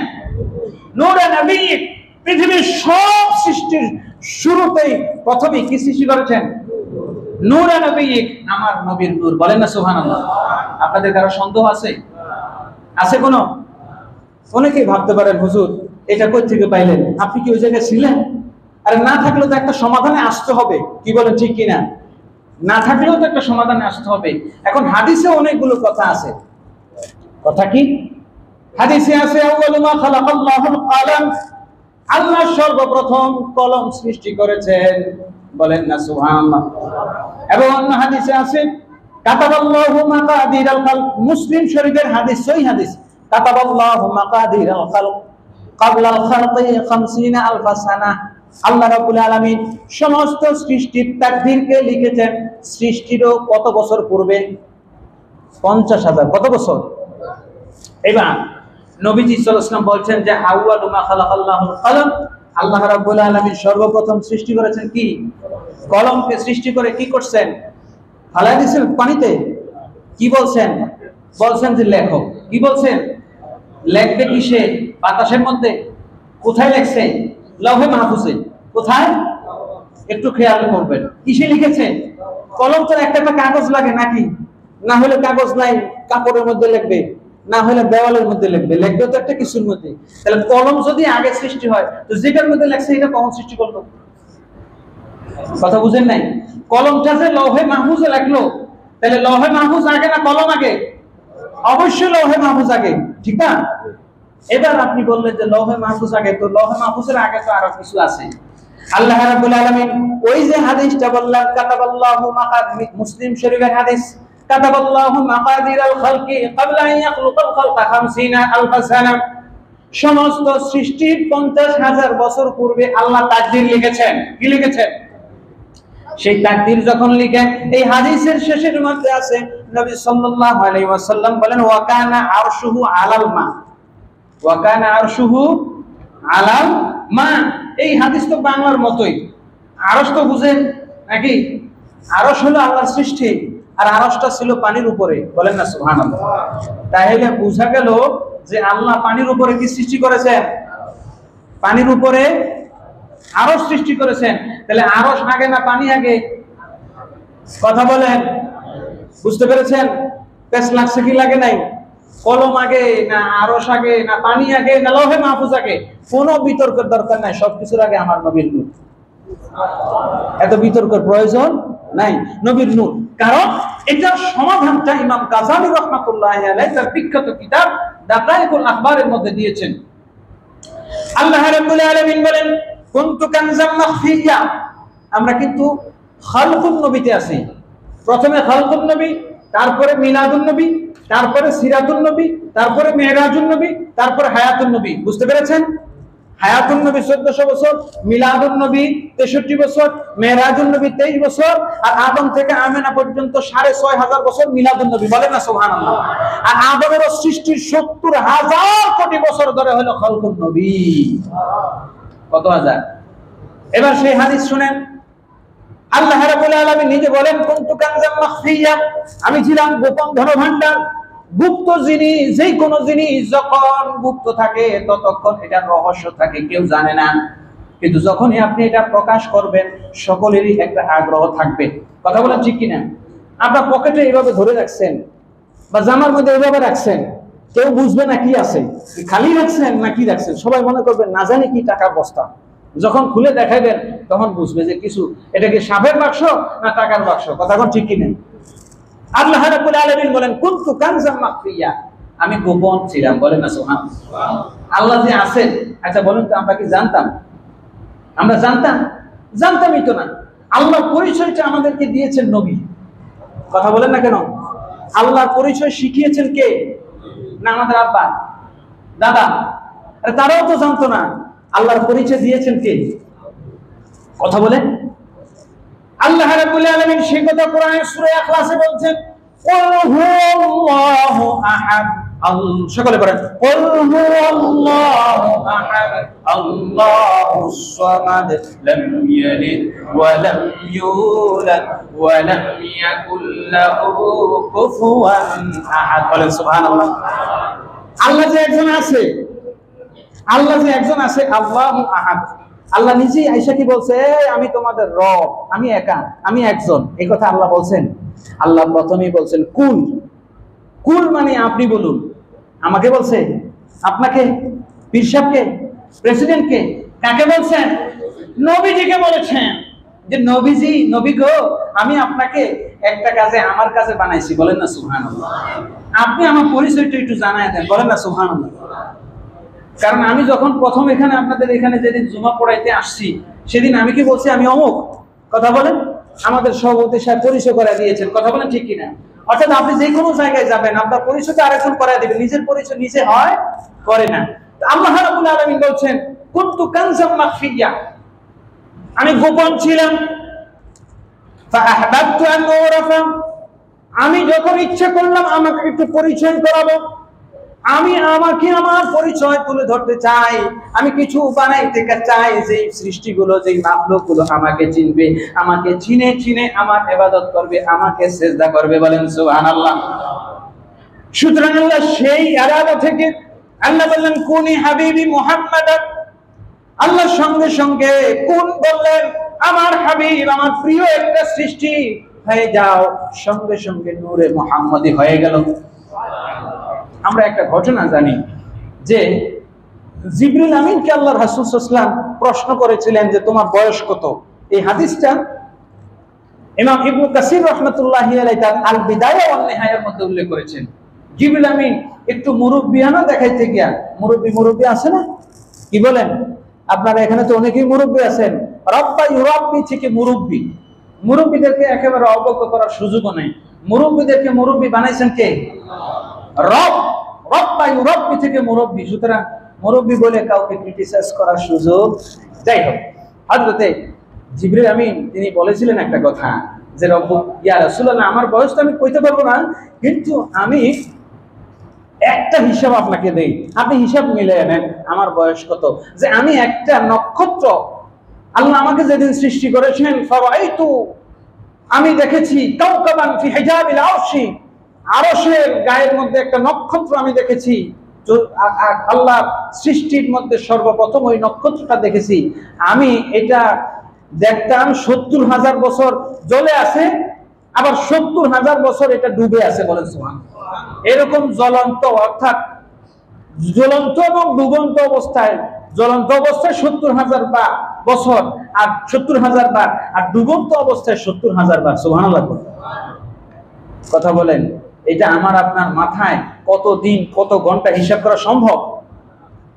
নূরে নবী। পৃথিবীর সব সৃষ্টির শুরুতেই প্রথমেই কি সৃষ্টি করেছেন? নূরে নবী, আমার নবীর নূর। বলেন না সুবহানাল্লাহ। আপনাদের কারো সন্দেহ আছে? আছে কোনো? অনেকেই ভাবতে পারেন, হুজুর এটা কই থেকে পাইলেন? আপনি কি ওই জায়গায় ছিলেন? আরে না থাকলেও তো একটা সমাধানে আসতে হবে, কি বলেন, ঠিক কিনা? না থাকলেও তো একটা সমাধানে আসতে হবে। এখন হাদিসে অনেকগুলো কথা আছে। কথা কি? হাদিসে আছে আউয়ালু মা খালাকাল্লাহুল কলম, আল্লাহ সর্বপ্রথম কলম সৃষ্টি করেছেন। বলেন না সুবহানাল্লাহ। এবং অন্য হাদিসে আছে কাতাবাল্লাহু মাকাদিরাল খালক, মুসলিম শরীফের হাদিস, সহিহ হাদিস, কাতাবাল্লাহু মাকাদিরাল খালক ক্বাবলাল খালকি ৫০,০০০ সানাহ। আল্লাহ রাব্বুল আলামিন সমস্ত সৃষ্টির তাকদীরকে লিখেছেন সৃষ্টিরও কত বছর পূর্বে? ৫০,০০০। কত বছর? এবার নবীজি সাল্লাল্লাহু আলাইহি ওয়াসাল্লাম বলছেন যে আউয়ালু মা খালাকাল্লাহুল কলম, আল্লাহ রাব্বুল আলামিন সর্বপ্রথম সৃষ্টি করেছেন কি? কলমকে সৃষ্টি করে কি করছেন? ফালাই দিয়েছেন পানিতে। কি বলছেন? বলছেন যে লেখো। কি বলছেন? লেখবে কিসে? বাতাসের মধ্যে। কোথায় লেখছে? লৌহে মাহফুজে। কোথায়? একটু খেয়াল করবেন। কিসে লিখেছে? কলম তো একটা কাগজ লাগে নাকি? না হলে কাগজ নাই, কাপড়ের মধ্যে লিখবে, না হলে দেওয়ালের মধ্যে লিখবে। লিখবে তো একটা কিছুর মধ্যে। তাহলে কলম যদি আগে সৃষ্টি হয়, তো যেটার মধ্যে লেখছে এটা কখন সৃষ্টি করলো? কথা বুঝেন নাই? কলমটা যে লৌহে মাহফুজে লেখলো, তাহলে লৌহে মাহফুজ আগে না কলম আগে? অবশ্যই লৌহে মাহফুজ আগে, ঠিক না? এবার আপনি বললেন যে লৌহে মাহফুজ আগে, তো লৌহে মাহফুজের আগে তো আরো কিছু আছে। আল্লাহ রাব্বুল আলামিন ওই যে হাদিসটা বললাম, কাতাবাল্লাহু মাকাদির, মুসলিম শরীফের হাদিস, কাতাবাল্লাহু মাকাদিরাল খালকি ক্বাবলা আন ইয়াখলুকাল খালকা ৫০,০০০ সানাহ, সমস্ত সৃষ্টির ৫০,০০০ বছর পূর্বে আল্লাহ তাকদীর লিখেছেন। কি লিখেছেন? সেই তাকদীর যখন লিখেন, এই হাদিসের শেষের মধ্যে আছে নবী সাল্লাল্লাহু আলাইহি ওয়াসাল্লাম বলেন ওয়া কানা আরশুহু আলাল মা, ওয়া কানা আরশুহু আলাল মা। এই হাদিস তো বাংলার মতোই। আরশ তো বুঝেন নাকি? আরশ হলো আল্লাহর সৃষ্টি, আর আরশটা ছিল পানির উপরে। বলেন না সুবহানাল্লাহ। তাহলে বোঝা গেল যে আল্লাহ পানির উপরে কি সৃষ্টি করেছেন? পানির উপরে আরশ সৃষ্টি করেছেন। তাহলে আরশ আগে না পানি আগে? কথা বলেন, বুঝতে পেরেছেন? পেছ লাগছে কি লাগে নাই? কলম আগে না আরশ আগে না পানি আগে না লৌহে মাহফুজ আগে? কোনো বিতর্কের দরকার নাই, সবকিছুর আগে আমার নবীর নূর। এত বিতর্কের প্রয়োজন নাই। নবীর নূর, কারণ এটার সমাধানটা ইমাম গাযালী রাহমাতুল্লাহি আলাইহি তার বিখ্যাত কিতাব দাকায়েকুল আখবারের মধ্যে দিয়েছেন। আল্লাহ রাব্বুল আলামিন বলেন কুনতু কানজাম মাখফিয়া, আমরা কিন্তু খালকুন নবীতে আছি। প্রথমে খালকুন নবী, তারপরে মিলাদুন নবী, তারপরে সিরাতুন নবী, তারপরে মেরাজুন নবী, তারপরে হায়াতুন নবী। বুঝতে পেরেছেন? হায়াতুন নবী ১৪০০ বছর, মিলাদুন নবী ৬৩ বছর, মেরাজুন নবী ২৩ বছর, আর আদম থেকে আমেনা পর্যন্ত ৬৫০০০ বছর মিলাদুন নবী। বলেন না সুবহানাল্লাহ। আর আদমের সৃষ্টির ৭০,০০০ কোটি বছর ধরে হলো খালকুন নবী। কত হাজার? এবার সেই হাদিস শুনেন। আল্লাহ রাব্বুল আলামিন নিজে বলেন কুনতু কানজাম মাখফিয়া, আমি ছিলাম গোপন ধনভাণ্ডার। গুপ্ত জিনিস, যে কোনো জিনিস যখন গুপ্ত থাকে ততক্ষণ এটা রহস্য থাকে, কেউ জানে না। কিন্তু যখনই আপনি এটা প্রকাশ করবেন, সকলেরই একটা আগ্রহ থাকবে। কথা বলেন ঠিক কিনা? আপনার পকেটে এইভাবে ধরে রাখছেন বা জামার মধ্যে এইভাবে রাখছেন, কেউ বুঝবে না কি আছে, খালি রাখছেন না কি রাখছেন। সবাই মনে করবেন না জানি কি টাকার বস্তা। যখন খুলে দেখাবেন তখন বুঝবে যে কিছু, এটা কি সাপের বাক্স না টাকার বাক্স। কথা কোন ঠিক কিনা? আল্লাহ রাব্বুল আলামিন বলেন কুনতু কানজাম মাখফিয়া, আমি গোপন ছিলাম। বলেন না সুবহানাল্লাহ। আল্লাহ যে আছেন, আচ্ছা বলুন তো আমরা কি জানতাম? আমরা জানতাম? জানতামই তো না। আল্লাহর পরিচয়টা আমাদেরকে দিয়েছেন নবী। কথা বলেন না কেন? আল্লাহর পরিচয় শিখিয়েছেন কে? না আমাদের আব্বা দাদা? আরে তারাও তো জানতো না। আল্লাহর পরিচয় দিয়েছেন কে? কথা বলেন। আল্লাহ রাব্বুল আলামিন সেই কথা কোরআনের সূরা ইখলাসে বলছেন কুল হুয়াল্লাহু আহাদ, সকলে পড়েন কুল হুয়াল্লাহু আহাদ আল্লাহুস সামাদ লাম ইয়ালিদ ওয়া লাম ইউলাদ ওয়া লাম ইয়াকুল লাহু কুফুয়ান আহাদ। বলেন সুবহানাল্লাহ। আল্লাহ যে একজন আছে, আল্লাহ যে একজন আছে, আল্লাহু আহাদ। আল্লাহ নিজেই আয়েশা কি বলছে, আমি তোমাদের রব, আমি একা, আমি একজন, এই কথা আল্লাহ বলছেন। আল্লাহ প্রথমেই বলছেন কুল। কুল মানে আপনি বলুন। আমাকে বলছে, আপনাকে, পীর সাহেবকে, প্রেসিডেন্টকে, কাকে বলছেন? নবীজিকে বলেছেন যে নবীজি, নবী গো, আমি আপনাকে একটা কাজে, আমার কাজে বানাইছি। বলেন না সুবহানাল্লাহ। আপনি আমার পরিচয়টা একটু জানায় দেন। বলেন না সুবহানাল্লাহ। কারণ আমি যখন প্রথম এখানে আপনাদের এখানে যেদিন জুমা পড়াইতে আসছি, সেদিন আমি কি বলছি, আমি অমুক। কথা বলেন। আমাদের সভাপতি সাহেব পরিচয় করে দিয়েছেন। কথা বলেন ঠিক কিনা? অর্থাৎ আপনি যে কোনো জায়গায় যাবেন, আপনার পরিচয়টা আরেকজন করায় দিবেন, নিজের পরিচয় নিজে হয় করে না। আল্লাহ রাব্বুল আলামিন বলছেন কুনতু কানজাম মাখফিয়া, আমি গোপন ছিলাম। ফাআহবাবতু আন উরাফা, আমি যখন ইচ্ছা করলাম আমাকে একটু পরিচয় করাবো, আমি আমাকে আমার পরিচয় তুলে ধরতে চাই, আমি কিছু বানাইতে চাই, যে সৃষ্টিগুলো, যে মাখলুকগুলো আমাকে চিনবে, আমাকে চিনে চিনে আমার ইবাদত করবে, আমাকে সিজদা করবে। বলেন সুবহানাল্লাহ। সুতরাং আল্লাহ সেই ইরাদা থেকে আল্লাহ বললেন কুনি হাবিবি মুহাম্মাদান। আল্লাহ সঙ্গে সঙ্গে কোন বললেন, আমার হাবিব, আমার প্রিয় একটা সৃষ্টি হয়ে যাও, সঙ্গে সঙ্গে নূরে মুহাম্মাদি হয়ে গেল। আমরা একটা ঘটনা জানি যে জিবরিল আমিনকে আল্লাহ রাসূল সাল্লাল্লাহু আলাইহি ওয়াসাল্লাম প্রশ্ন করেছিলেন যে তোমার বয়স কত। এই হাদিসটা ইমাম ইবনে কাসির রাহমাতুল্লাহি আলাইহি তার আল বিদায়া ওয়ান নিহায়ার মধ্যে উল্লেখ করেছেন। জিবরিল আমিন একটু মুরব্বিয়ানা দেখাইতে গিয়া, মুরব্বি আছে না, কি বলেন আপনারা এখানে তো অনেকেই মুরব্বি আছেন, রব্বা ইউরাব্বি থেকে মুরব্বি, মুরব্বিদেরকে একেবারে অবজ্ঞ করার সুযোগও নেই। মুরব্বিদেরকে মুরব্বি বানাইছেন কে? রব। রব্বা ইউরাব্বি থেকে মুরব্বি, সুতরাং মুরব্বি বলে কাউকে ক্রিটিসাইজ করার সুযোগ। যাই হোক, হযরতে জিবরিল আমিন তিনি বলেছিলেন একটা কথা যে রব্ব ইয়া রাসূলুল্লাহ, আমার বয়স তো আমি কইতে পারবো না, কিন্তু আমি একটা হিসাব আপনাকে দেই, আপনি হিসাব মিলিয়ে নেন আমার বয়স কত। যে আমি একটা নক্ষত্র, আল্লাহ আমাকে যেদিন সৃষ্টি করেছেন, ফারাইতু, আমি দেখেছি কাওকাবান ফি হিজাবিল আরশি, আরশের গায়ের মধ্যে একটা নক্ষত্র আমি দেখেছি। আল্লাহ সৃষ্টির মধ্যে সর্বপ্রথম ওই নক্ষত্রটা দেখেছি। আমি এটা দেখতাম ৭০,০০০ বছর জ্বলে আছে, আবার ৭০,০০০ বছর এটা ডুবে আছে। বলেন সুবহানাল্লাহ। এরকম জ্বলন্ত, অর্থাৎ জ্বলন্ত এবং ডুবন্ত অবস্থায়, জ্বলন্ত অবস্থায় ৭০,০০০ বছর আর ৭০,০০০ বার, আর ডুবন্ত অবস্থায় ৭০,০০০ বার। সুবহানাল্লাহ। কথা বলেন, এটা আমার আপনার মাথায় কত দিন কত ঘন্টা হিসাব করা সম্ভব?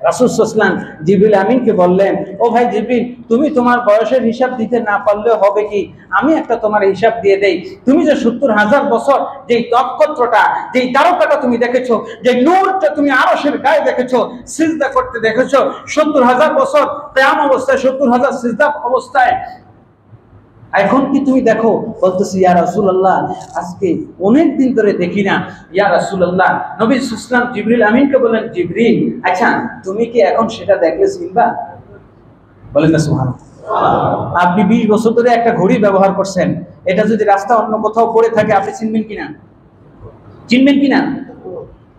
রাসূল সাল্লাল্লাহু আলাইহি ওয়াসাল্লাম জিবরিল আমিনকে বললেন, ও ভাই জিবরিল, তুমি তোমার বয়সের হিসাব দিতে না পারলেও হবে কি, আমি একটা তোমার হিসাব দিয়ে দেই। তুমি যে ৭০,০০০ বছর যেই নক্ষত্রটা, যেই তারকাটা তুমি দেখেছো, যে নূরটা তুমি আরশের গায়ে দেখেছো, সিজদা করতে দেখেছো ৭০,০০০ বছর কিয়াম অবস্থায়, ৭০,০০০ সিজদা অবস্থায়, এখন কি তুমি দেখো? বলতেছি ইয়া রাসূলুল্লাহ, আজকে অনেক দিন ধরে দেখি না। ইয়া রাসূলুল্লাহ, নবী সাল্লাল্লাহু আলাইহি ওয়াসাল্লাম জিবরিল আমিনকে বলেন, জিবরিল, আচ্ছা তুমি কি এখন সেটা দেখলে চিনবা? বলেন না সুবহানাল্লাহ। আপনি 20 বছর ধরে একটা ঘড়ি ব্যবহার করছেন, এটা যদি রাস্তা অন্য কোথাও পড়ে থাকে আপনি চিনবেন কিনা? চিনবেন কিনা?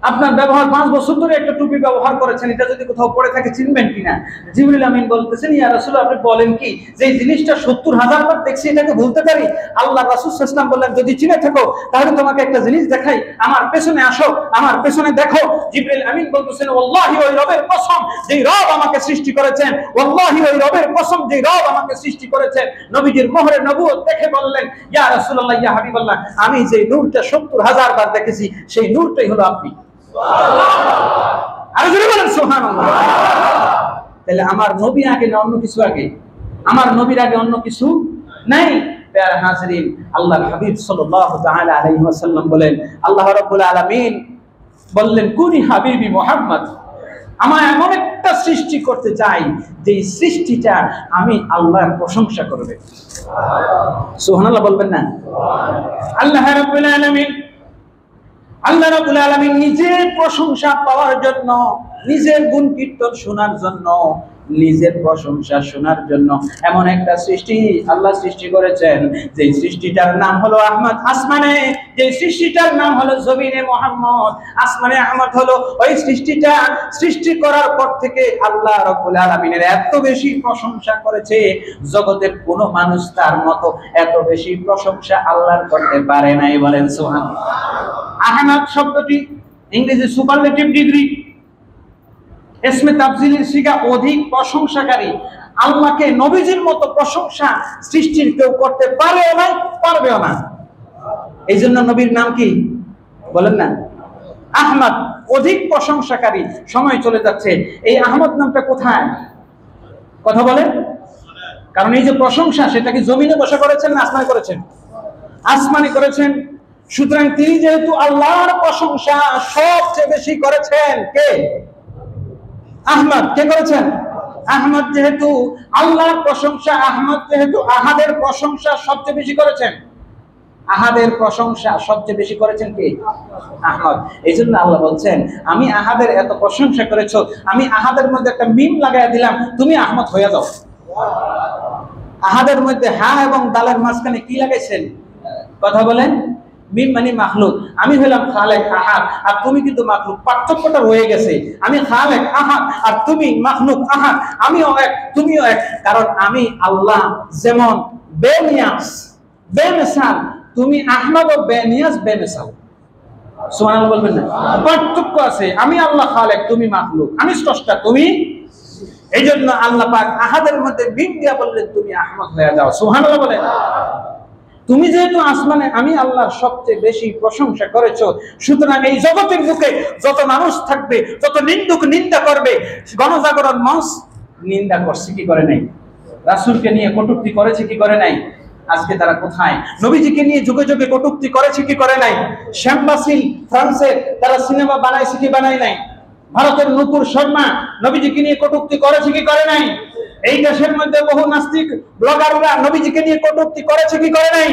আপনার ব্যবহার 5 বছর ধরে একটা টুপি ব্যবহার করেছেন, এটা যদি কোথাও পড়ে থাকে চিনবেন কিনা? জিবরিল আমিন বলতেছেন, ইয়া রাসূলুল্লাহ, আপনি বলেন কি যে এই জিনিসটা ৭০,০০০ বার দেখছি, এটাকে ভুলতে পারি? আল্লাহ রাসূল সাল্লাল্লাহু আলাইহি ওয়াসাল্লাম বললেন, যদি চিনে থাকো তাহলে তোমাকে একটা জিনিস দেখাই, আমার পেছনে আসো, আমার পেছনে দেখো। জিবরিল আমিন বলতেছেন, ওয়াল্লাহি, ওই রবের কসম যেই রব আমাকে সৃষ্টি করেছেন, ওয়াল্লাহি, ওই রবের কসম যেই রব আমাকে সৃষ্টি করেছেন। নবীজির মোহরে নবুয়ত দেখে বললেন, ইয়া রাসূলুল্লাহ, ইয়া হাবিবাল্লাহ, আমি যে নূরটা ৭০,০০০ বার দেখেছি, সেই নূরটাই হলো আপনি। আর জোরে বলেন সুবহানাল্লাহ। তাহলে আমার নবী আগে না অন্য কিছু আগে? আমার নবীর আগে অন্য কিছু নাই। প্যারা হাজরিন, আল্লাহর হাবিব সাল্লাল্লাহু তাআলা আলাইহি ওয়াসাল্লাম বলেন, আল্লাহ রাব্বুল আলামিন বললেন, কুনি হাবিবি মুহাম্মদ, আমার এমন একটা সৃষ্টি করতে চাই যে সৃষ্টিটা আমি আল্লাহর প্রশংসা করবে। সুবহানাল্লাহ বলবেন না? আল্লাহ রাব্বুল আলামিন আল্লাহ রাব্বুল আলামিন নিজের প্রশংসা পাওয়ার জন্য, নিজের গুণ কীর্তন শোনার জন্য, নিজের প্রশংসা শোনার জন্য এমন একটা সৃষ্টি আল্লাহ সৃষ্টি করেছেন, যে সৃষ্টিটার নাম হলো আহমদ। আসমানে যে সৃষ্টিটার নাম হলো জমিনে মুহাম্মদ, আসমানে আহমদ হলো ওই সৃষ্টিটা। সৃষ্টি করার পর থেকে আল্লাহ রাব্বুল আলামিনের এত বেশি প্রশংসা করেছে, জগতের কোনো মানুষ তার মতো এত বেশি প্রশংসা আল্লাহর করতে পারে নাই। বলেন সুবহানাল্লাহ। আহমদ শব্দটি ইংরেজি সুপারলেটিভ ডিগ্রি, ইসমে তাফজিলের সিগা, অধিক প্রশংসাকারী। আল্লাহকে নবীজির মতো প্রশংসা সৃষ্টির কেউ করতে পারেও না, পারবেও না। এই জন্য নবীর নাম কি বলেন না? আহমদ, অধিক প্রশংসাকারী। সময় চলে যাচ্ছে, এই আহমদ নামটা কোথায়? কথা বলেন। কারণ এই যে প্রশংসা, সেটা কি জমিনে বসে করেছেন না আসমানে করেছেন? আসমানে করেছেন। সুতরাং তিনি যেহেতু আল্লাহর প্রশংসা সবচেয়ে বেশি করেছেন, কে? আহমদ। কে করেছেন? আহমদ। যেহেতু আল্লাহর প্রশংসা, আহমদ যেহেতু আহাদের প্রশংসা সবচেয়ে বেশি করেছেন, আহাদের প্রশংসা সবচেয়ে বেশি করেছেন কে? আহমদ। এই জন্য আল্লাহ বলছেন, আমি আহাদের এত প্রশংসা করেছো, আমি আহাদের মধ্যে একটা মিম লাগাইয়া দিলাম, তুমি আহমদ হয়ে যাও। আহাদের মধ্যে হা এবং দালের মাঝখানে কি লাগাইছেন? কথা বলেন। মিম মানে মাখলুক। আমি হলাম খালেক আহাদ, আর তুমি কিন্তু মাখলুক। পার্থক্যটা রয়ে গেছে। আমি খালেক আহাদ আর তুমি মাখলুক আহাদ। আমিও এক, তুমিও এক। কারণ আমি আল্লাহ যেমন বেনিয়াস, বেমিসাল, তুমি আহমদ ও বেনিয়াস, বেমিসাল। সুবহানাল্লাহ বলবেন না? পার্থক্য আছে। আমি আল্লাহ খালেক, তুমি মাখলুক। আমি স্রষ্টা, তুমি। এই জন্য আল্লাহ পাক আহাদের মধ্যে মিম দিয়া বললেন, তুমি আহমদ হয়ে যাও। সুবহানাল্লাহ বলেন। তুমি যেহেতু আসমানে আমি আল্লাহর সবচেয়ে বেশি প্রশংসা করেছো, সুতরাং এই জগতের বুকে যত মানুষ থাকবে, যত নিন্দুক নিন্দা করবে, গণজাগরণ মঞ্চ নিন্দা করছে কি করে নাই? রাসূলকে নিয়ে কটূক্তি করেছে কি করে নাই? আজকে তারা কোথায়? নবীজিকে নিয়ে যুগে যুগে কটূক্তি করেছে কি করে নাই? শ্যামবাসিল ফ্রান্সে তারা সিনেমা বানাইছে কি বানায় নাই? ভারতের নূপুর শর্মা নবীজিকে নিয়ে কটূক্তি করেছে কি করে নাই? এই দেশের মধ্যে বহু নাস্তিক ব্লগাররা নবীজিকে নিয়ে কটূক্তি করেছে কি করে নাই?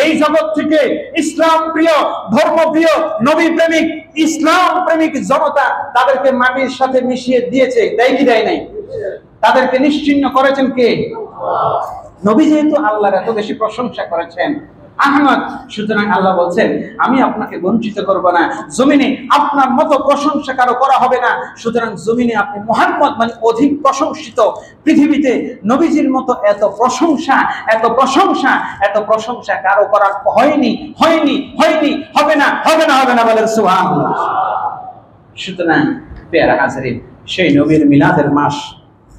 এই জগৎ থেকে ইসলাম প্রিয়, ধর্ম প্রিয়, নবী প্রেমিক, ইসলাম প্রেমিক জনতা তাদেরকে মাটির সাথে মিশিয়ে দিয়েছে, দেয় কি দেয় নাই? তাদেরকে নিশ্চিহ্ন করেছেন কে? নবী যেহেতু আল্লাহর এত বেশি প্রশংসা করেছেন আহমদ, সুতরাং আল্লাহ বলছেন, আমি আপনাকে বঞ্চিত করব না। জমিনে আপনার মতো প্রশংসা কারো করা হবে না। সুতরাং জমিনে আপনি মুহাম্মদ মানে অধিক প্রশংসিত। পৃথিবীতে নবীজির মতো এত প্রশংসা, এত প্রশংসা, এত প্রশংসা কারো করা হয়নি, হয়নি, হয়নি, হবে না, হবে না, হবে না, বলেন সুবহানাল্লাহ। সুতরাং পেয়ারা হাজরিন, সেই নবীর মিলাদের মাস,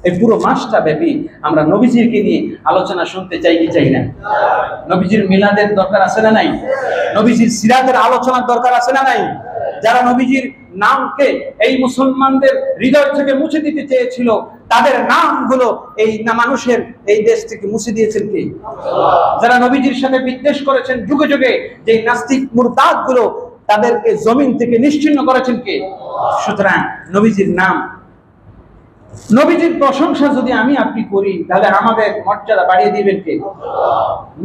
এই পুরো মাসটা ব্যাপী আমরা নবীজিকে নিয়ে আলোচনা শুনতে চাই কি চাই না? নবীজির মিলাদের দরকার আছে না নাই? নবীজির সিরাতের আলোচনার দরকার আছে না নাই? যারা নবীজির নামকে এই মুসলমানদের হৃদয় থেকে মুছে দিতে চেয়েছিল, তাদের নামগুলো এই মানুষের এই দেশ থেকে মুছে দিয়েছেন কে? যারা নবীজির সাথে বিদ্বেষ করেছেন যুগে যুগে, যে নাস্তিক মুরতাদ গুলো, তাদেরকে জমিন থেকে নিশ্চিহ্ন করেছেন কে? সুতরাং নবীজির নাম, নবীজির প্রশংসা যদি আমি আপনি করি, তাহলে আমাদের মর্যাদা বাড়িয়ে দিবেন কে?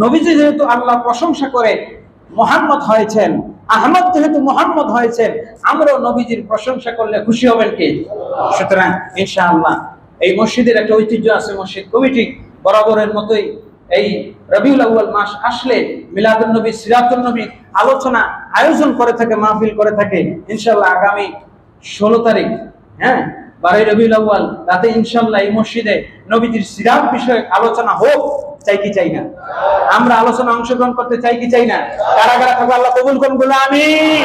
নবীজি যেহেতু আল্লাহ প্রশংসা করে মুহাম্মদ হয়েছেন, আহমদ যেহেতু মুহাম্মদ হয়েছেন, আমরাও নবীজির প্রশংসা করলে খুশি হবেন কে? সুতরাং ইনশাআল্লাহ এই মসজিদের একটা ঐতিহ্য আছে, মসজিদ কমিটি বরাবরের মতোই এই রবিউল আউয়াল মাস আসলে মিলাদুন নবী, সিরাতুন নবী আলোচনা আয়োজন করে থাকে, মাহফিল করে থাকে। ইনশাআল্লাহ আগামী 16 তারিখ, হ্যাঁ 12 রবিউল আউয়াল রাতে ইনশাআল্লাহ এই মসজিদে নবীজির সিরাত বিষয়ক আলোচনা হোক, চাই কি চাই না? আমরা আলোচনা অংশগ্রহণ করতে চাই কি চাই না? কারা কারা থাকবে আল্লাহ কবুল করুন, বলে আমিন।